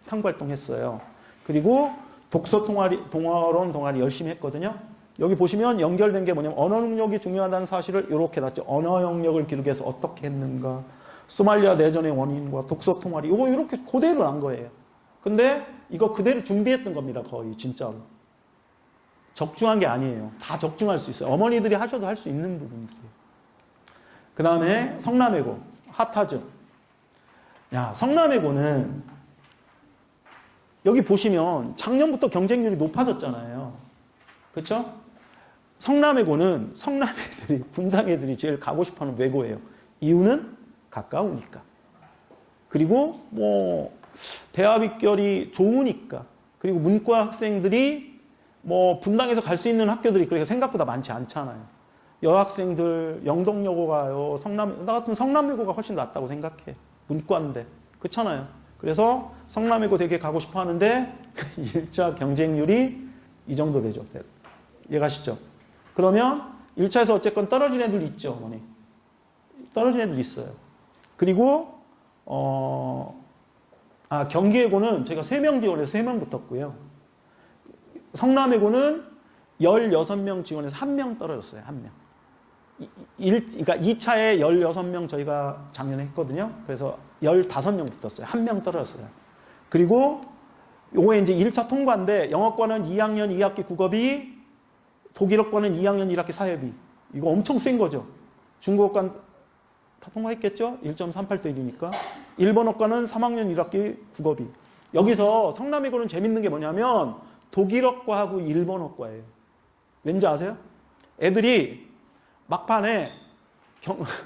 탐구활동했어요. 그리고 독서 동화론 동아리 열심히 했거든요. 여기 보시면 연결된 게 뭐냐면 언어 능력이 중요하다는 사실을 이렇게 놨죠. 언어 영역을 기르기 위해서 어떻게 했는가. 소말리아 내전의 원인과 독서 통화리 이거 이렇게 그대로 난 거예요. 근데 이거 그대로 준비했던 겁니다. 거의 진짜로. 적중한 게 아니에요. 다 적중할 수 있어요. 어머니들이 하셔도 할 수 있는 부분들이에요. 그 다음에 성남예고 핫하죠. 야, 성남예고는 여기 보시면 작년부터 경쟁률이 높아졌잖아요. 그렇죠? 성남예고는 성남 애들이 분당 애들이 제일 가고 싶어하는 외고예요. 이유는 가까우니까. 그리고 뭐 대학 입결이 좋으니까. 그리고 문과 학생들이 뭐 분당에서 갈 수 있는 학교들이 그렇게 생각보다 많지 않잖아요. 여학생들 영동여고 가요. 나 같으면 성남예고가 훨씬 낫다고 생각해. 문과인데. 그렇잖아요. 그래서 성남예고 되게 가고 싶어 하는데 1차 경쟁률이 이 정도 되죠. 이해가시죠? 그러면 1차에서 어쨌건 떨어진 애들 있죠, 어머니. 떨어진 애들 있어요. 그리고 경기예고는 제가 3명 지원해서 3명 붙었고요. 성남예고는 16명 지원해서 1명 떨어졌어요. 1명. 그러니까 2차에 16명 저희가 작년에 했거든요. 그래서 15명 붙었어요. 1명 떨어졌어요. 그리고 요거 이제 1차 통과인데 영어과는 2학년 2학기 국어비, 독일어과는 2학년 1학기 사회비. 이거 엄청 센 거죠. 중국어과는 다 통과했겠죠? 1.38대 1이니까. 일본어과는 3학년 1학기 국어비. 여기서 성남예고는 재밌는 게 뭐냐면 독일어과하고 일본어과예요. 왠지 아세요? 애들이 막판에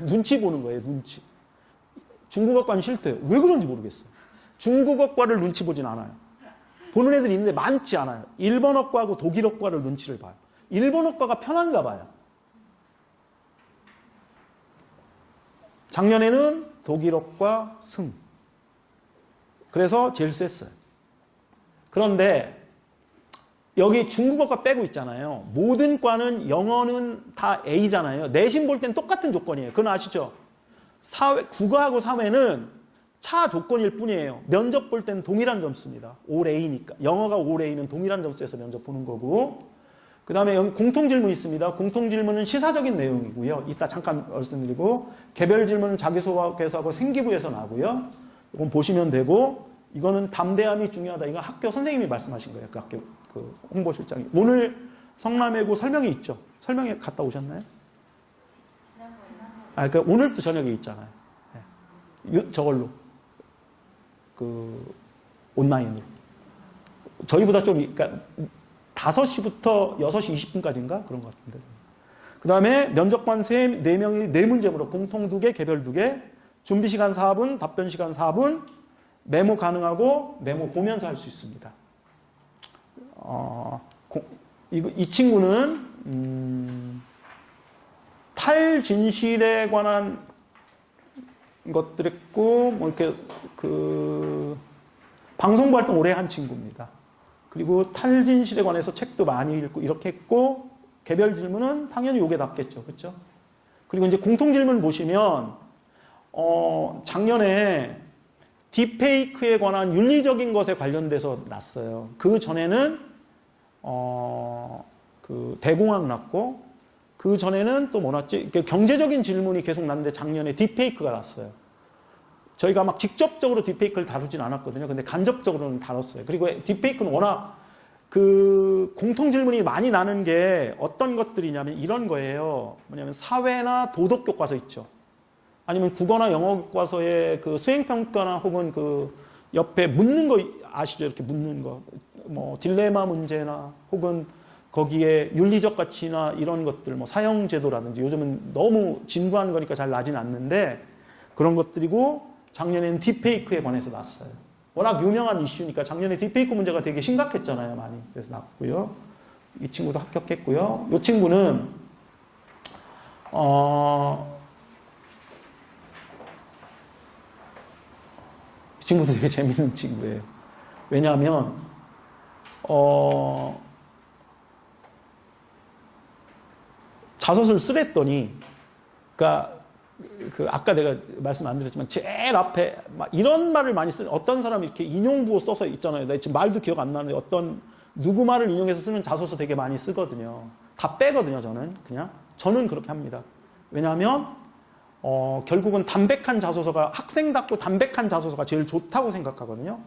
눈치 보는 거예요. 눈치. 중국어과는 싫대요. 왜 그런지 모르겠어요. 중국어과를 눈치 보진 않아요. 보는 애들이 있는데 많지 않아요. 일본어과하고 독일어과를 눈치를 봐요. 일본어과가 편한가 봐요. 작년에는 독일어과 승. 그래서 제일 셌어요. 그런데 여기 중국어과 빼고 있잖아요. 모든 과는 영어는 다 A잖아요. 내신 볼 땐 똑같은 조건이에요. 그건 아시죠? 국어하고 사회는 차 조건일 뿐이에요. 면접 볼 때는 동일한 점수입니다. 올 A니까. 영어가 올 A는 동일한 점수에서 면접 보는 거고. 그 다음에 여기 공통질문 있습니다. 공통질문은 시사적인 내용이고요. 이따 잠깐 말씀드리고. 개별 질문은 자기소개서하고 생기부에서 나고요. 이건 보시면 되고. 이거는 담대함이 중요하다. 이건 학교 선생님이 말씀하신 거예요. 그 학교 그 홍보실장이. 오늘 성남외고 설명이 있죠. 설명회 갔다 오셨나요? 그러니까 오늘도 저녁에 있잖아요. 저걸로. 그 온라인으로. 저희보다 좀 그러니까 5시부터 6시 20분까지인가? 그런 것 같은데. 그 다음에 면접관 4명이 4문제 물어. 공통 2개, 개별 2개. 준비 시간 4분, 답변 시간 4분. 메모 가능하고 메모 보면서 할 수 있습니다. 이 친구는 탈진실에 관한 것들 했고 뭐 이렇게 그 방송부 활동 오래 한 친구입니다. 그리고 탈진실에 관해서 책도 많이 읽고 이렇게 했고 개별 질문은 당연히 요게 답겠죠. 그렇죠? 그리고 이제 공통 질문 보시면 작년에 딥페이크에 관한 윤리적인 것에 관련돼서 났어요. 그 전에는 그 대공학 났고 그 전에는 또 뭐 났지? 경제적인 질문이 계속 났는데 작년에 딥페이크가 났어요. 저희가 막 직접적으로 딥페이크를 다루진 않았거든요. 근데 간접적으로는 다뤘어요. 그리고 딥페이크는 워낙 그 공통 질문이 많이 나는 게 어떤 것들이냐면 이런 거예요. 뭐냐면 사회나 도덕 교과서 있죠. 아니면 국어나 영어 교과서의 그 수행평가나 혹은 그 옆에 묻는 거 아시죠? 이렇게 묻는 거. 뭐 딜레마 문제나 혹은 거기에 윤리적 가치나 이런 것들, 뭐 사형제도라든지 요즘은 너무 진부한 거니까 잘 나진 않는데 그런 것들이고 작년에는 딥페이크에 관해서 났어요. 워낙 유명한 이슈니까 작년에 딥페이크 문제가 되게 심각했잖아요. 많이. 그래서 났고요. 이 친구도 합격했고요. 이 친구는 이 친구도 되게 재밌는 친구예요. 왜냐하면 자소서를 쓰랬더니 그러니까 그 아까 내가 말씀 안 드렸지만 제일 앞에 막 이런 말을 많이 쓰는 어떤 사람이 이렇게 인용부호 써서 있잖아요. 나 지금 말도 기억 안 나는데 어떤 누구 말을 인용해서 쓰는 자소서 되게 많이 쓰거든요. 다 빼거든요. 저는 그렇게 합니다. 왜냐하면 결국은 담백한 자소서가 학생답고 담백한 자소서가 제일 좋다고 생각하거든요.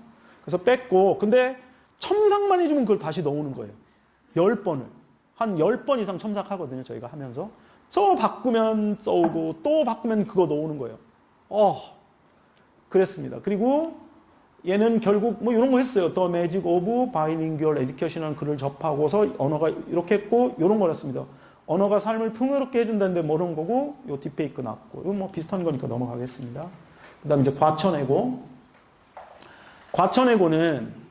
그래서 뺐고 근데 첨삭만 해주면 그걸 다시 넣어오는 거예요. 10번을. 한 10번 이상 첨삭하거든요. 저희가 하면서. 또 바꾸면 써오고 또 바꾸면 그거 넣어오는 거예요. 그랬습니다. 그리고 얘는 결국 뭐 이런 거 했어요. The Magic of Bilingual Education이라는 글을 접하고서 언어가 이렇게 했고 이런 걸 했습니다. 언어가 삶을 풍요롭게 해준다는데 뭐 이런 거고 요 딥페이크 났고 이거 뭐 비슷한 거니까 넘어가겠습니다. 그 다음에 이제 과천외고. 과천외고는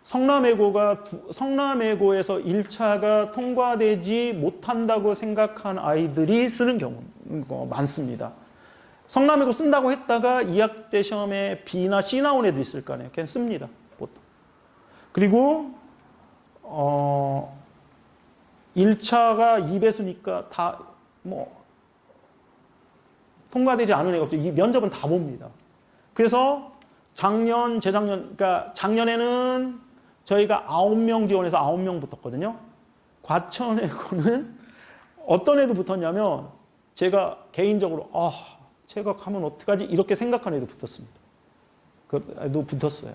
성남외고에서 1차가 통과되지 못한다고 생각한 아이들이 쓰는 경우 많습니다. 성남외고 쓴다고 했다가 2학 때 시험에 B나 C 나온 애들 있을 거 아니에요. 그냥 씁니다. 보통. 그리고 1차가 2배수니까 다 뭐 통과되지 않은 애가 없죠. 이 면접은 다 봅니다. 그래서 그러니까 작년에는 저희가 9명 지원해서 9명 붙었거든요. 과천외고는 어떤 애도 붙었냐면 제가 개인적으로 제가 가면 어떡하지? 이렇게 생각한 애도 붙었습니다. 그 애도 붙었어요.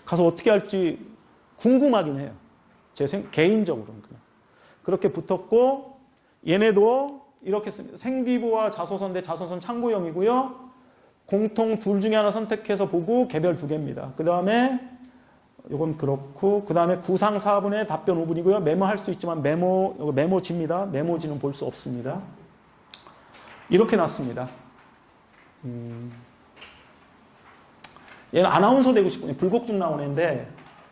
가서 어떻게 할지 궁금하긴 해요. 개인적으로는 그냥. 그렇게 붙었고 얘네도 이렇게 씁니다. 생기부와 자소서인데 자소서는 참고용이고요. 공통 둘 중에 하나 선택해서 보고 개별 2개입니다. 그 다음에 이건 그렇고 그 다음에 구상 4분에 답변 5분이고요. 메모할 수 있지만 메모지입니다. 메모지는 볼 수 없습니다. 이렇게 났습니다. 얘는 아나운서 되고 싶고 불곡중 나온 애인데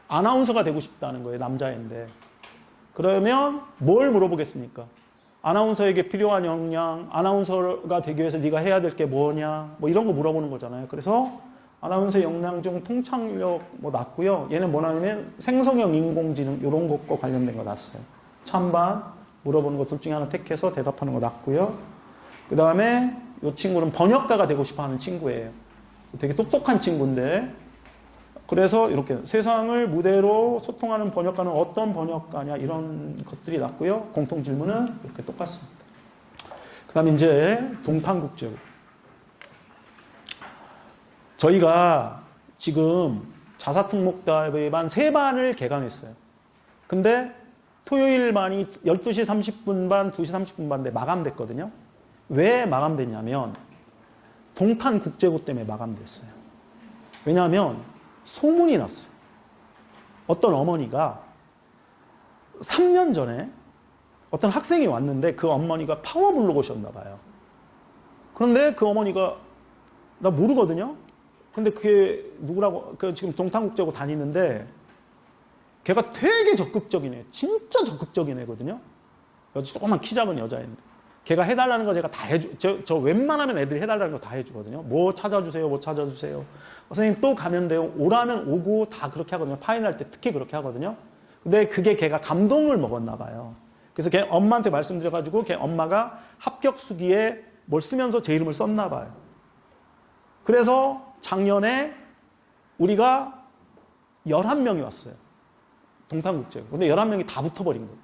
아나운서가 되고 싶다는 거예요. 남자애인데. 그러면 뭘 물어보겠습니까? 아나운서에게 필요한 역량, 아나운서가 되기 위해서 네가 해야 될 게 뭐냐, 뭐 이런 거 물어보는 거잖아요. 그래서 아나운서 역량 중 통찰력 뭐 낮고요. 얘는 뭐냐면 생성형 인공지능 이런 것과 관련된 거 낮어요. 찬반 물어보는 거 둘 중에 하나 택해서 대답하는 거 낮고요. 그 다음에 이 친구는 번역가가 되고 싶어하는 친구예요. 되게 똑똑한 친구인데 그래서 이렇게 세상을 무대로 소통하는 번역가는 어떤 번역가냐 이런 것들이 낮고요. 공통 질문은 이렇게 똑같습니다. 그 다음에 이제 동탄국제고. 저희가 지금 자사특목대반 3반을 개강했어요. 근데 토요일반이 12시 30분 반, 2시 30분 반인데 마감됐거든요. 왜 마감됐냐면 동탄국제고 때문에 마감됐어요. 왜냐하면 소문이 났어요. 어떤 어머니가 3년 전에 어떤 학생이 왔는데 그 어머니가 파워블로그 오셨나 봐요. 그런데 그 어머니가 나 모르거든요. 근데 그게 누구라고 지금 동탄국제고 다니는데 걔가 되게 적극적인 애. 진짜 적극적인 애거든요. 조그만 키 작은 여자인데 걔가 해달라는 거 제가 다 해주, 저 웬만하면 애들이 해달라는 거 다 해주거든요. 뭐 찾아주세요, 뭐 찾아주세요. 선생님 또 가면 돼요. 오라면 오고 다 그렇게 하거든요. 파인할 때 특히 그렇게 하거든요. 근데 그게 걔가 감동을 먹었나 봐요. 그래서 걔 엄마한테 말씀드려가지고 걔 엄마가 합격 수기에 뭘 쓰면서 제 이름을 썼나 봐요. 그래서 작년에 우리가 11명이 왔어요. 동탄국제고. 근데 11명이 다 붙어버린 거예요.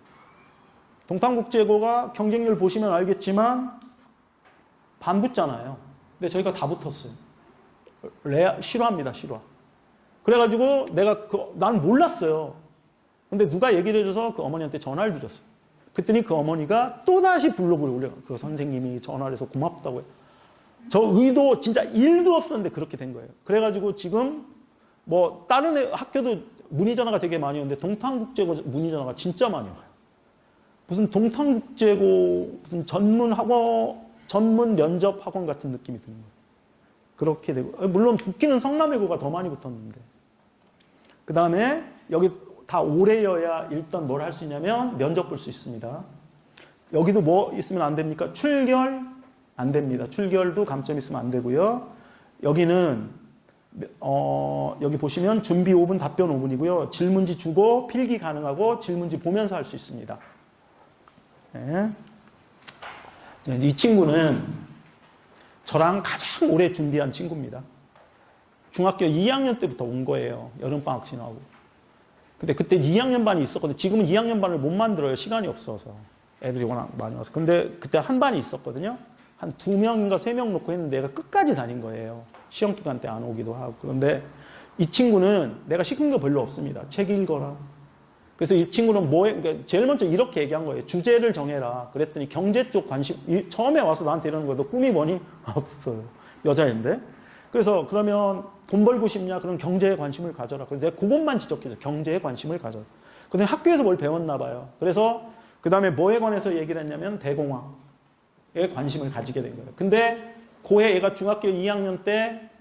동탄국제고가 경쟁률 보시면 알겠지만 반 붙잖아요. 근데 저희가 다 붙었어요. 실화입니다, 실화. 그래가지고 내가 난 몰랐어요. 근데 누가 얘기를 해줘서 그 어머니한테 전화를 드렸어요. 그랬더니 그 어머니가 또다시 블로그를 올려요. 그 선생님이 전화를 해서 고맙다고 해요. 저 의도 진짜 1도 없었는데 그렇게 된 거예요. 그래가지고 지금 뭐 다른 학교도 문의 전화가 되게 많이 오는데 동탄국제고 문의 전화가 진짜 많이 와요. 무슨 동탄국제고 무슨 전문 면접 학원 같은 느낌이 드는 거예요. 그렇게 되고 물론 붙기는 성남외고가 더 많이 붙었는데 그 다음에 여기 다 올해여야 일단 뭘 할 수 있냐면 면접 볼 수 있습니다. 여기도 뭐 있으면 안 됩니까? 출결 안 됩니다. 출결도 감점 있으면 안 되고요. 여기는 여기 보시면 준비 5분, 답변 5분이고요. 질문지 주고 필기 가능하고 질문지 보면서 할 수 있습니다. 네. 이 친구는 저랑 가장 오래 준비한 친구입니다. 중학교 2학년 때부터 온 거예요. 여름방학 지나고. 근데 그때 2학년 반이 있었거든요. 지금은 2학년 반을 못 만들어요. 시간이 없어서. 애들이 워낙 많이 와서. 근데 그때 한 반이 있었거든요. 한 2명인가 3명 놓고 했는데 얘가 끝까지 다닌 거예요. 시험 기간 때 안 오기도 하고. 그런데 이 친구는 내가 시킨 거 별로 없습니다. 책 읽어라. 그래서 이 친구는 그러니까 제일 먼저 이렇게 얘기한 거예요. 주제를 정해라. 그랬더니 경제 쪽 관심, 처음에 와서 나한테 이러는 거예요. 너 꿈이 뭐니? 없어요. 여자인데. 그래서 그러면 돈 벌고 싶냐? 그럼 경제에 관심을 가져라. 그래서 내가 그것만 지적해서 경제에 관심을 가져라. 근데 학교에서 뭘 배웠나 봐요. 그래서 그 다음에 뭐에 관해서 얘기를 했냐면 대공황에 관심을 가지게 된 거예요. 근데 고해 얘가 중학교 2학년 때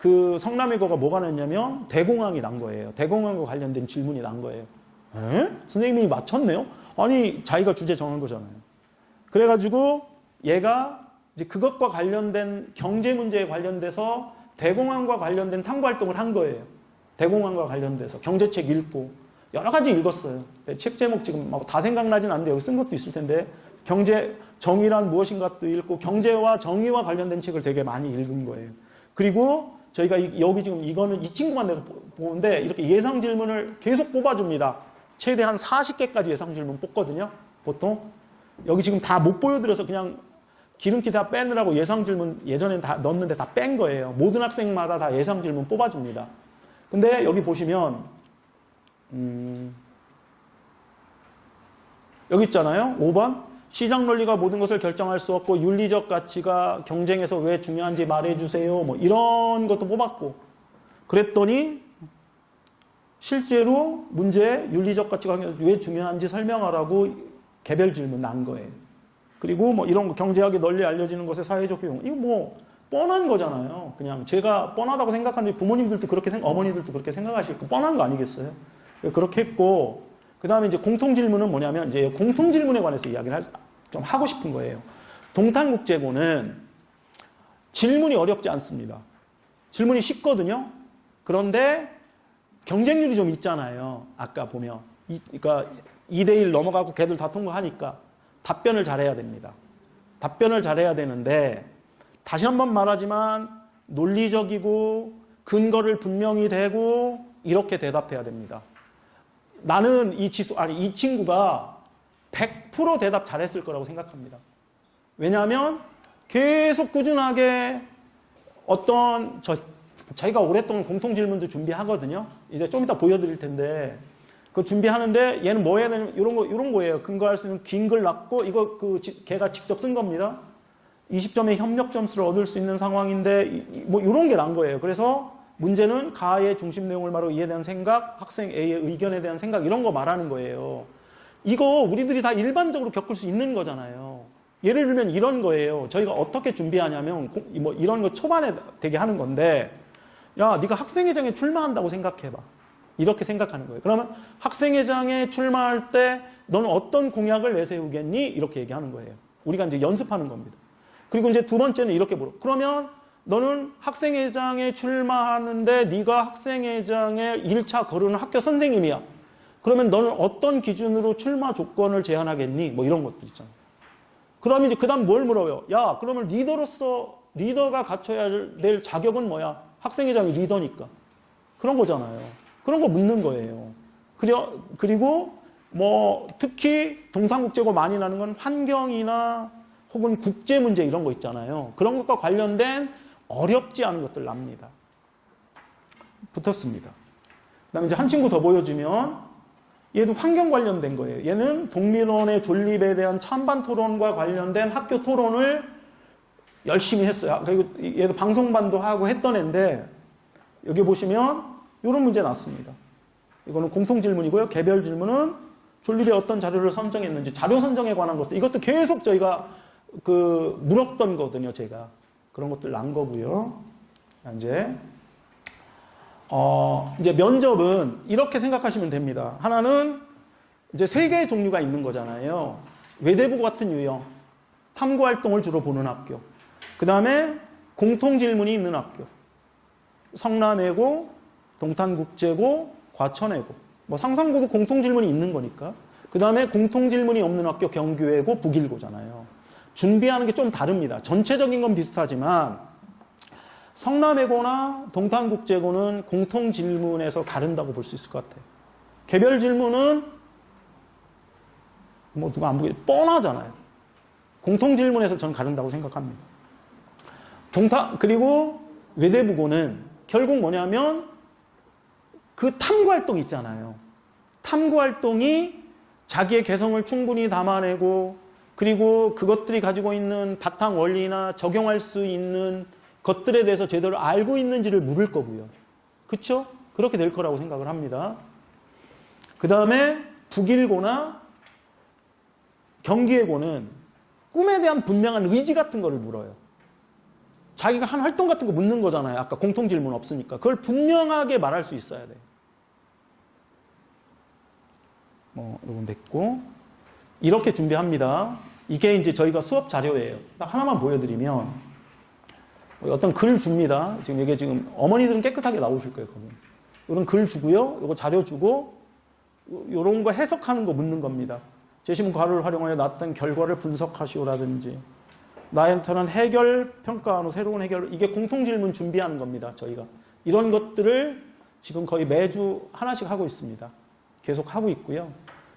그 성남외고가 뭐가 났냐면 대공황이 난 거예요. 대공황과 관련된 질문이 난 거예요. 에? 선생님이 맞췄네요? 아니, 자기가 주제 정한 거잖아요. 그래가지고 얘가 이제 그것과 관련된 경제 문제에 관련돼서 대공황과 관련된 탐구 활동을 한 거예요. 대공황과 관련돼서 경제책 읽고 여러 가지 읽었어요. 책 제목 지금 막 다 생각나진 않는데 여기 쓴 것도 있을 텐데 경제 정의란 무엇인가도 읽고 경제와 정의와 관련된 책을 되게 많이 읽은 거예요. 그리고 저희가 여기 지금 이거는 이 친구만 내가 보는데 이렇게 예상 질문을 계속 뽑아줍니다. 최대한 40개까지 예상 질문 뽑거든요. 보통. 여기 지금 다 못 보여드려서 그냥 기름기 다 빼느라고 예상 질문 예전엔 다 넣었는데 다 뺀 거예요. 모든 학생마다 다 예상 질문 뽑아줍니다. 근데 여기 보시면 여기 있잖아요. 5번. 시장 논리가 모든 것을 결정할 수 없고 윤리적 가치가 경쟁에서 왜 중요한지 말해주세요. 뭐 이런 것도 뽑았고 그랬더니 실제로 문제에 윤리적 가치가 왜 중요한지 설명하라고 개별 질문 난 거예요. 그리고 뭐 이런 거 경제학이 널리 알려지는 것의 사회적 효용. 이거 뭐 뻔한 거잖아요. 그냥 제가 뻔하다고 생각하는데 부모님들도 그렇게 어머니들도 그렇게 생각하실 거 뻔한 거 아니겠어요? 그렇게 했고, 그 다음에 이제 공통 질문은 뭐냐면, 이제 공통 질문에 관해서 이야기를 좀 하고 싶은 거예요. 동탄국제고는 질문이 어렵지 않습니다. 질문이 쉽거든요. 그런데 경쟁률이 좀 있잖아요. 아까 보면. 그러니까 2대1 넘어가고 걔들 다 통과하니까 답변을 잘해야 됩니다. 답변을 잘해야 되는데, 다시 한번 말하지만 논리적이고 근거를 분명히 대고 이렇게 대답해야 됩니다. 나는 이 친구가 100% 대답 잘했을 거라고 생각합니다. 왜냐하면 계속 꾸준하게 저희가 오랫동안 공통질문도 준비하거든요. 이제 좀 이따 보여드릴 텐데, 그거 준비하는데 얘는 뭐 해야 되냐면 이런 거예요. 근거할 수 있는 긴 글 났고, 이거 걔가 직접 쓴 겁니다. 20점의 협력 점수를 얻을 수 있는 상황인데, 뭐 이런 게 난 거예요. 그래서 문제는 가의 중심 내용을 말하고 이에 대한 생각, 학생 A의 의견에 대한 생각, 이런 거 말하는 거예요. 이거 우리들이 다 일반적으로 겪을 수 있는 거잖아요. 예를 들면 이런 거예요. 저희가 어떻게 준비하냐면, 뭐 이런 거 초반에 되게 하는 건데, 야, 네가 학생회장에 출마한다고 생각해봐. 이렇게 생각하는 거예요. 그러면 학생회장에 출마할 때 너는 어떤 공약을 내세우겠니? 이렇게 얘기하는 거예요. 우리가 이제 연습하는 겁니다. 그리고 이제 두 번째는 이렇게 물어. 그러면 너는 학생회장에 출마하는데 네가 학생회장의 1차 거르는 학교 선생님이야. 그러면 너는 어떤 기준으로 출마 조건을 제안하겠니? 뭐 이런 것도 있잖아요. 그러면 이제 그 다음 뭘 물어요? 야, 그러면 리더가 갖춰야 될 자격은 뭐야? 학생회장이 리더니까. 그런 거잖아요. 그런 거 묻는 거예요. 그리고 뭐 특히 동탄국제고 많이 나는 건 환경이나 혹은 국제 문제 이런 거 있잖아요. 그런 것과 관련된 어렵지 않은 것들 납니다. 붙었습니다. 그 다음에 이제 한 친구 더 보여주면, 얘도 환경 관련된 거예요. 얘는 동민원의 존립에 대한 찬반 토론과 관련된 학교 토론을 열심히 했어요. 그리고 얘도 방송반도 하고 했던 애인데, 여기 보시면 이런 문제 났습니다. 이거는 공통 질문이고요. 개별 질문은 존립에 어떤 자료를 선정했는지, 자료 선정에 관한 것도, 이것도 계속 저희가 물었던 거거든요, 제가. 그런 것들 난 거고요. 이제 면접은 이렇게 생각하시면 됩니다. 하나는 이제 세 개의 종류가 있는 거잖아요. 외대부 같은 유형, 탐구 활동을 주로 보는 학교. 그 다음에 공통 질문이 있는 학교. 성남외고, 동탄국제고, 과천외고. 뭐 상상고도 공통 질문이 있는 거니까. 그 다음에 공통 질문이 없는 학교 경규외고, 북일고잖아요. 준비하는 게 좀 다릅니다. 전체적인 건 비슷하지만 성남외고나 동탄국제고는 공통 질문에서 가른다고 볼 수 있을 것 같아요. 개별 질문은 뭐 누가 안 보게 뻔하잖아요. 공통 질문에서 저는 가른다고 생각합니다. 그리고 외대부고는 결국 뭐냐면 그 탐구 활동 있잖아요. 탐구 활동이 자기의 개성을 충분히 담아내고, 그리고 그것들이 가지고 있는 바탕 원리나 적용할 수 있는 것들에 대해서 제대로 알고 있는지를 물을 거고요. 그렇죠? 그렇게 될 거라고 생각을 합니다. 그 다음에 북일고나 경기외고는 꿈에 대한 분명한 의지 같은 거를 물어요. 자기가 한 활동 같은 거 묻는 거잖아요. 아까 공통 질문 없으니까. 그걸 분명하게 말할 수 있어야 돼요. 뭐 이건 됐고, 이렇게 준비합니다. 이게 이제 저희가 수업 자료예요. 딱 하나만 보여드리면, 어떤 글 줍니다. 지금 이게 지금 어머니들은 깨끗하게 나오실 거예요. 거기. 이런 글 주고요. 이거 자료 주고, 이런 거 해석하는 거 묻는 겁니다. 제시문 가루를 활용하여 나타난 결과를 분석하시오라든지, 나한테는 해결 평가한 후 새로운 해결, 이게 공통질문 준비하는 겁니다. 저희가 이런 것들을 지금 거의 매주 하나씩 하고 있습니다. 계속 하고 있고요.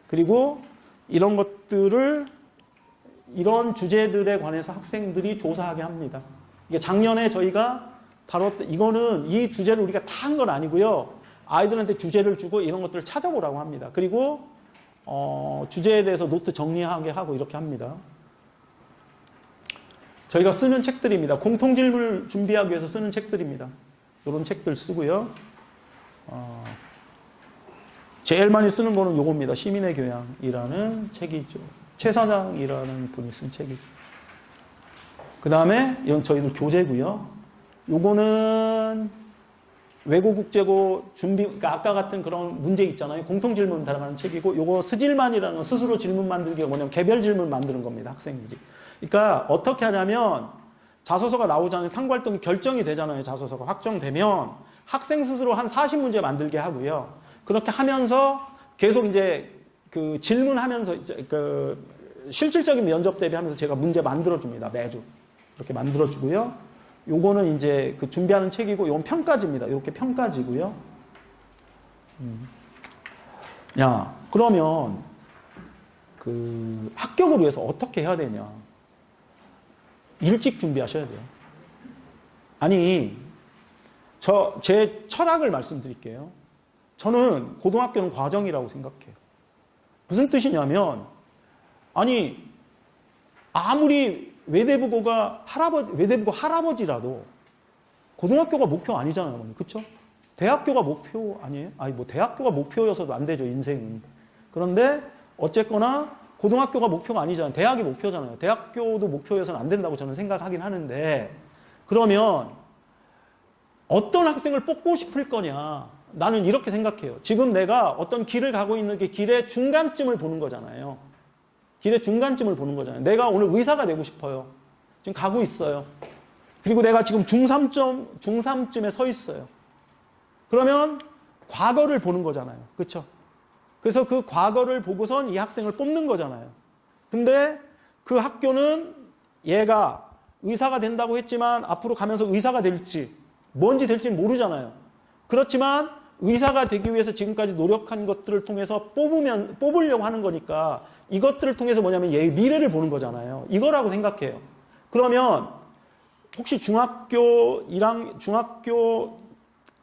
그리고 이런 것들을, 이런 주제들에 관해서 학생들이 조사하게 합니다. 이게 작년에 저희가 다뤘던, 이거는 이 주제를 우리가 다 한 건 아니고요. 아이들한테 주제를 주고 이런 것들을 찾아보라고 합니다. 그리고 주제에 대해서 노트 정리하게 하고 이렇게 합니다. 저희가 쓰는 책들입니다. 공통질문을 준비하기 위해서 쓰는 책들입니다. 이런 책들 쓰고요. 제일 많이 쓰는 거는 요겁니다. 시민의 교양이라는 책이죠. 최 사장이라는 분이 쓴 책이죠. 그 다음에 이건 저희들 교재고요. 요거는 외고 국제고 준비, 그러니까 아까 같은 그런 문제 있잖아요. 공통 질문 달아가는 책이고, 요거 스질만이라는 건 스스로 질문 만들기가 뭐냐면 개별 질문 만드는 겁니다. 학생들이. 그러니까 어떻게 하냐면 자소서가 나오잖아요. 탐구 활동이 결정이 되잖아요. 자소서가 확정되면 학생 스스로 한 40문제 만들게 하고요. 그렇게 하면서 계속 이제 그 질문하면서 이제 그 실질적인 면접 대비하면서 제가 문제 만들어줍니다. 매주. 그렇게 만들어주고요. 요거는 이제 그 준비하는 책이고, 요건 평가지입니다. 이렇게 평가지고요. 야, 그러면 그 합격을 위해서 어떻게 해야 되냐? 일찍 준비하셔야 돼요. 아니, 제 철학을 말씀드릴게요. 저는 고등학교는 과정이라고 생각해요. 무슨 뜻이냐면, 아니, 아무리 외대부고가 외대부고 할아버지라도 고등학교가 목표 아니잖아요. 그렇죠? 대학교가 목표 아니에요? 아니, 뭐 대학교가 목표여서도 안 되죠, 인생은. 그런데 어쨌거나 고등학교가 목표가 아니잖아요. 대학이 목표잖아요. 대학교도 목표여서는 안 된다고 저는 생각하긴 하는데, 그러면 어떤 학생을 뽑고 싶을 거냐? 나는 이렇게 생각해요. 지금 내가 어떤 길을 가고 있는 게 길의 중간쯤을 보는 거잖아요. 길의 중간쯤을 보는 거잖아요. 내가 오늘 의사가 되고 싶어요. 지금 가고 있어요. 그리고 내가 지금 중3쯤에 서 있어요. 그러면 과거를 보는 거잖아요. 그렇죠? 그래서 그 과거를 보고선 이 학생을 뽑는 거잖아요. 근데 그 학교는 얘가 의사가 된다고 했지만 앞으로 가면서 의사가 될지 뭔지 될지 모르잖아요. 그렇지만 의사가 되기 위해서 지금까지 노력한 것들을 통해서 뽑으려고 하는 거니까 이것들을 통해서 뭐냐면 얘의 미래를 보는 거잖아요. 이거라고 생각해요. 그러면 혹시 중학교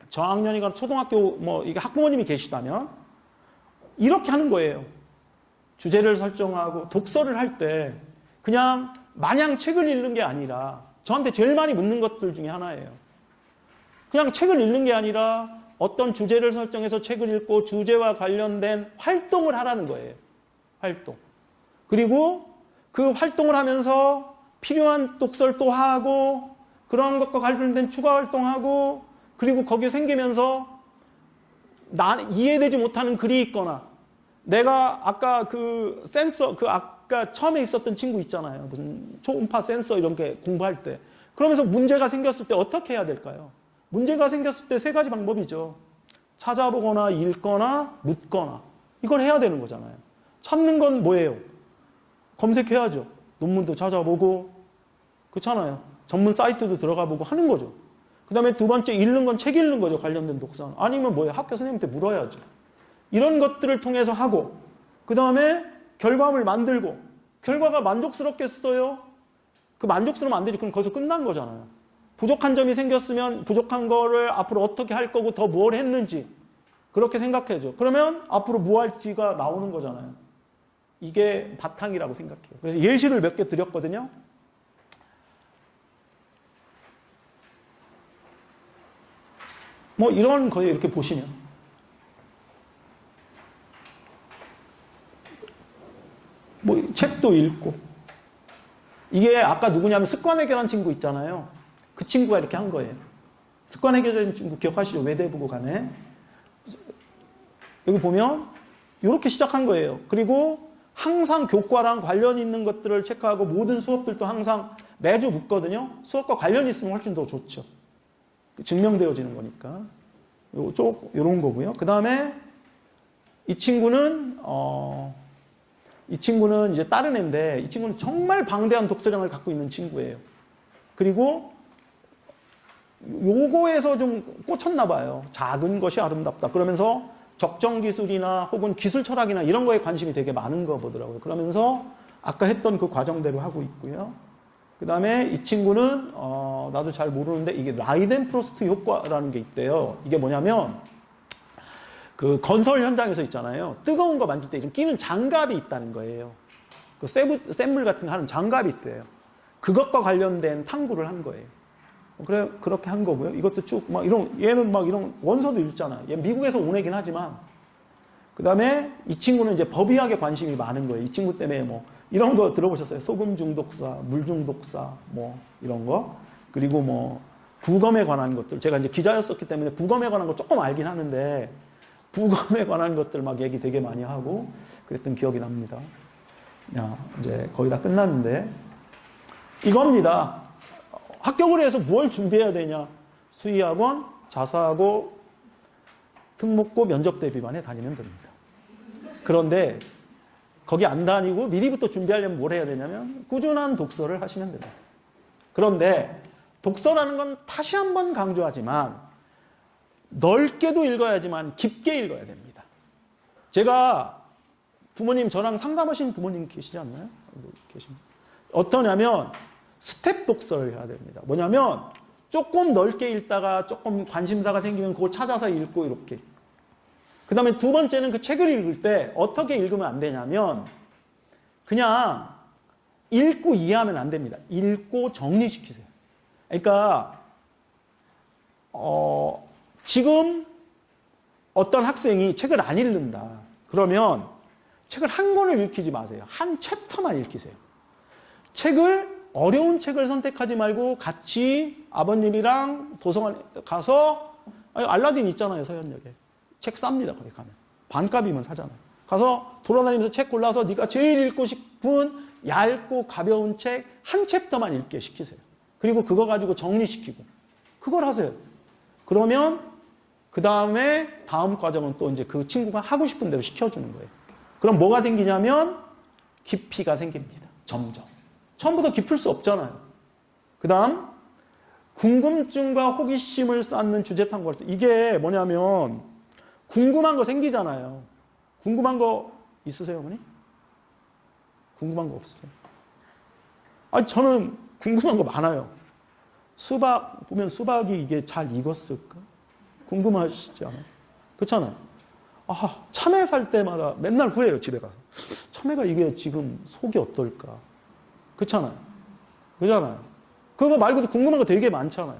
저학년이거나 초등학교 뭐 이게 학부모님이 계시다면 이렇게 하는 거예요. 주제를 설정하고 독서를 할 때 그냥 마냥 책을 읽는 게 아니라 저한테 제일 많이 묻는 것들 중에 하나예요. 그냥 책을 읽는 게 아니라 어떤 주제를 설정해서 책을 읽고 주제와 관련된 활동을 하라는 거예요. 활동. 그리고 그 활동을 하면서 필요한 독서를 또 하고 그런 것과 관련된 추가 활동하고 그리고 거기에 생기면서 이해되지 못하는 글이 있거나 내가 아까 그 센서 아까 처음에 있었던 친구 있잖아요. 무슨 초음파 센서 이런 게 공부할 때 그러면서 문제가 생겼을 때 어떻게 해야 될까요? 문제가 생겼을 때 세 가지 방법이죠. 찾아보거나 읽거나 묻거나 이걸 해야 되는 거잖아요. 찾는 건 뭐예요? 검색해야죠. 논문도 찾아보고 그렇잖아요. 전문 사이트도 들어가 보고 하는 거죠. 그 다음에 두 번째 읽는 건 책 읽는 거죠. 관련된 독서. 아니면 뭐예요? 학교 선생님한테 물어야죠. 이런 것들을 통해서 하고 그 다음에 결과물을 만들고 결과가 만족스럽겠어요? 그 만족스러우면 안 되지. 그럼 거기서 끝난 거잖아요. 부족한 점이 생겼으면 부족한 거를 앞으로 어떻게 할 거고 더 뭘 했는지 그렇게 생각해야죠. 그러면 앞으로 뭐 할지가 나오는 거잖아요. 이게 바탕이라고 생각해요. 그래서 예시를 몇 개 드렸거든요. 뭐 이런 거예요. 이렇게 보시면. 뭐 책도 읽고. 이게 아까 누구냐면 습관 해결한 친구 있잖아요. 그 친구가 이렇게 한 거예요. 습관 해결된 친구 기억하시죠? 외대부고 간에. 여기 보면 이렇게 시작한 거예요. 그리고 항상 교과랑 관련 있는 것들을 체크하고 모든 수업들도 항상 매주 묻거든요. 수업과 관련이 있으면 훨씬 더 좋죠. 증명되어지는 거니까. 이런 거고요. 그 다음에 이 친구는 이제 다른 애인데 이 친구는 정말 방대한 독서량을 갖고 있는 친구예요. 그리고 요거에서 좀 꽂혔나 봐요. 작은 것이 아름답다. 그러면서 적정 기술이나 혹은 기술 철학이나 이런 거에 관심이 되게 많은 거 보더라고요. 그러면서 아까 했던 그 과정대로 하고 있고요. 그 다음에 이 친구는 나도 잘 모르는데 이게 라이덴프로스트 효과라는 게 있대요. 이게 뭐냐면 그 건설 현장에서 있잖아요. 뜨거운 거 만질 때 이런 끼는 장갑이 있다는 거예요. 그 샘물 같은 거 하는 장갑이 있대요. 그것과 관련된 탐구를 한 거예요. 그래, 그렇게 한 거고요. 이것도 쭉, 얘는 이런 원서도 읽잖아요. 얘 미국에서 온 애긴 하지만. 그 다음에 이 친구는 이제 법의학에 관심이 많은 거예요. 이 친구 때문에 이런 거 들어보셨어요? 소금 중독사, 물 중독사, 뭐 이런 거. 그리고 뭐 부검에 관한 것들. 제가 이제 기자였었기 때문에 부검에 관한 거 조금 알긴 하는데 부검에 관한 것들 막 얘기 되게 많이 하고 그랬던 기억이 납니다. 야, 이제 거의 다 끝났는데 이겁니다. 합격을 해서 뭘 준비해야 되냐? 수의학원, 자사고, 특목고 면접 대비반에 다니면 됩니다. 그런데 거기 안 다니고 미리부터 준비하려면 뭘 해야 되냐면 꾸준한 독서를 하시면 됩니다. 그런데 독서라는 건 다시 한번 강조하지만 넓게도 읽어야지만 깊게 읽어야 됩니다. 제가 부모님 저랑 상담하신 부모님 계시지 않나요? 어떠냐면 스텝 독서를 해야 됩니다. 뭐냐면 조금 넓게 읽다가 조금 관심사가 생기면 그걸 찾아서 읽고 이렇게. 그 다음에 두 번째는 그 책을 읽을 때 어떻게 읽으면 안 되냐면 그냥 읽고 이해하면 안 됩니다. 읽고 정리시키세요. 그러니까 지금 어떤 학생이 책을 안 읽는다. 그러면 책을 한 권을 읽히지 마세요. 한 챕터만 읽히세요. 책을 어려운 책을 선택하지 말고 같이 아버님이랑 도서관 가서 알라딘 있잖아요. 서현역에. 책 쌉니다. 거기 가면. 반값이면 사잖아요. 가서 돌아다니면서 책 골라서 네가 제일 읽고 싶은 얇고 가벼운 책 한 챕터만 읽게 시키세요. 그리고 그거 가지고 정리시키고 그걸 하세요. 그러면 그 다음에 다음 과정은 또 이제 그 친구가 하고 싶은 대로 시켜주는 거예요. 그럼 뭐가 생기냐면 깊이가 생깁니다. 점점. 처음부터 깊을 수 없잖아요. 그 다음 궁금증과 호기심을 쌓는 주제 탐구할 때 이게 뭐냐면 궁금한 거 생기잖아요. 궁금한 거 있으세요, 어머니? 궁금한 거 없으세요? 아니, 저는 궁금한 거 많아요. 수박, 보면 수박이 이게 잘 익었을까? 궁금하시지 않아요? 그렇잖아요. 아, 참외 살 때마다 맨날 후회해요, 집에 가서. 참외가 이게 지금 속이 어떨까? 그렇잖아요. 그렇잖아요. 그거 말고도 궁금한 거 되게 많잖아요.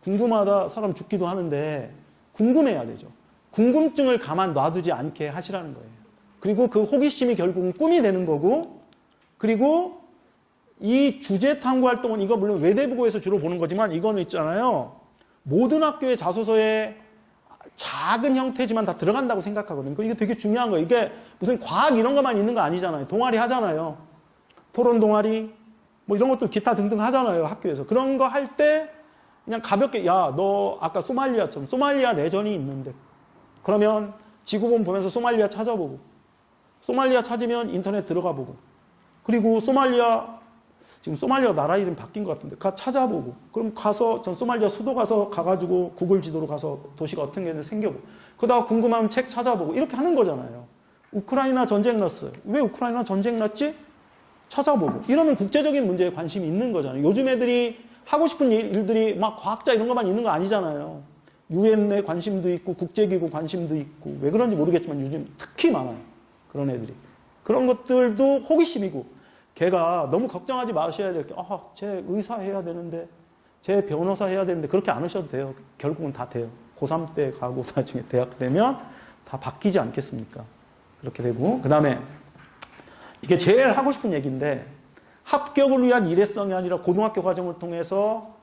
궁금하다 사람 죽기도 하는데 궁금해야 되죠. 궁금증을 가만 놔두지 않게 하시라는 거예요. 그리고 그 호기심이 결국은 꿈이 되는 거고 그리고 이 주제 탐구 활동은 이거 물론 외대부고에서 주로 보는 거지만 이거는 있잖아요. 모든 학교의 자소서에 작은 형태지만 다 들어간다고 생각하거든요. 이게 되게 중요한 거예요. 이게 무슨 과학 이런 것만 있는 거 아니잖아요. 동아리 하잖아요. 토론 동아리 뭐 이런 것들 기타 등등 하잖아요. 학교에서. 그런 거 할 때 그냥 가볍게 야, 너 아까 소말리아처럼 소말리아 내전이 있는데 그러면 지구본 보면서 소말리아 찾아보고 소말리아 찾으면 인터넷 들어가 보고 그리고 소말리아 지금 소말리아 나라 이름 바뀐 것 같은데 가 찾아보고 그럼 가서 전 소말리아 수도 가가지고 구글 지도로 가서 도시가 어떤 게 있는지 생겨보고 그러다가 궁금하면 책 찾아보고 이렇게 하는 거잖아요. 우크라이나 전쟁 났어요. 왜 우크라이나 전쟁 났지? 찾아보고 이러면 국제적인 문제에 관심이 있는 거잖아요. 요즘 애들이 하고 싶은 일들이 막 과학자 이런 것만 있는 거 아니잖아요. 유엔에 관심도 있고 국제기구 관심도 있고 왜 그런지 모르겠지만 요즘 특히 많아요. 그런 애들이. 그런 것들도 호기심이고 걔가 너무 걱정하지 마셔야 될 게 쟤 의사 해야 되는데 쟤 변호사 해야 되는데 그렇게 안 하셔도 돼요. 결국은 다 돼요. 고3 때 가고 나중에 대학 되면 다 바뀌지 않겠습니까? 그렇게 되고 그 다음에 이게 제일 하고 싶은 얘기인데 합격을 위한 일회성이 아니라 고등학교 과정을 통해서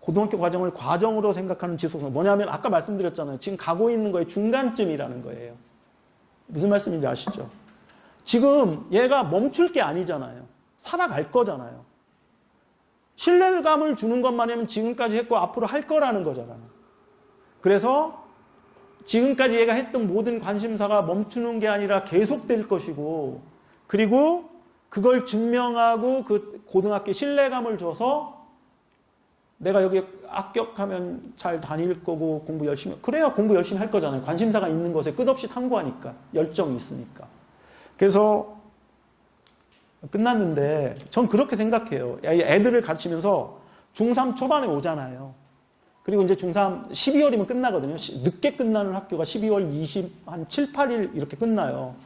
고등학교 과정을 과정으로 생각하는 지속성. 뭐냐면 아까 말씀드렸잖아요. 지금 가고 있는 거에 중간쯤이라는 거예요. 무슨 말씀인지 아시죠? 지금 얘가 멈출 게 아니잖아요. 살아갈 거잖아요. 신뢰감을 주는 것만이면 지금까지 했고 앞으로 할 거라는 거잖아요. 그래서 지금까지 얘가 했던 모든 관심사가 멈추는 게 아니라 계속될 것이고 그리고 그걸 증명하고 그 고등학교에 신뢰감을 줘서 내가 여기 합격하면 잘 다닐 거고 공부 열심히 그래야 공부 열심히 할 거잖아요. 관심사가 있는 것에 끝없이 탐구하니까 열정이 있으니까. 그래서 끝났는데 전 그렇게 생각해요. 애들을 가르치면서 중3 초반에 오잖아요. 그리고 이제 중3 12월이면 끝나거든요. 늦게 끝나는 학교가 12월 한 7, 8일 이렇게 끝나요.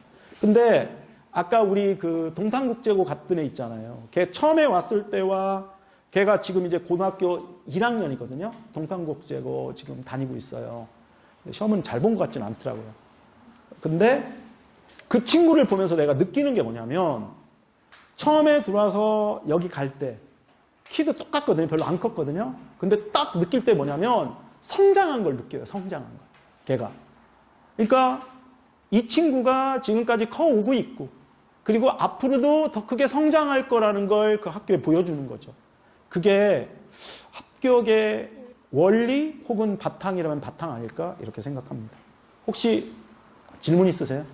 근데 아까 우리 그 동탄국제고 갔던 애 있잖아요. 걔 처음에 왔을 때와 걔가 지금 이제 고등학교 1학년이거든요. 동탄국제고 지금 다니고 있어요. 시험은 잘 본 것 같지는 않더라고요. 근데 그 친구를 보면서 내가 느끼는 게 뭐냐면 처음에 들어와서 여기 갈 때 키도 똑같거든요. 별로 안 컸거든요. 근데 딱 느낄 때 뭐냐면 성장한 걸 느껴요. 성장한 걸. 걔가. 그러니까 이 친구가 지금까지 커오고 있고 그리고 앞으로도 더 크게 성장할 거라는 걸 그 학교에 보여주는 거죠. 그게 합격의 원리 혹은 바탕이라면 바탕 아닐까 이렇게 생각합니다. 혹시 질문 있으세요?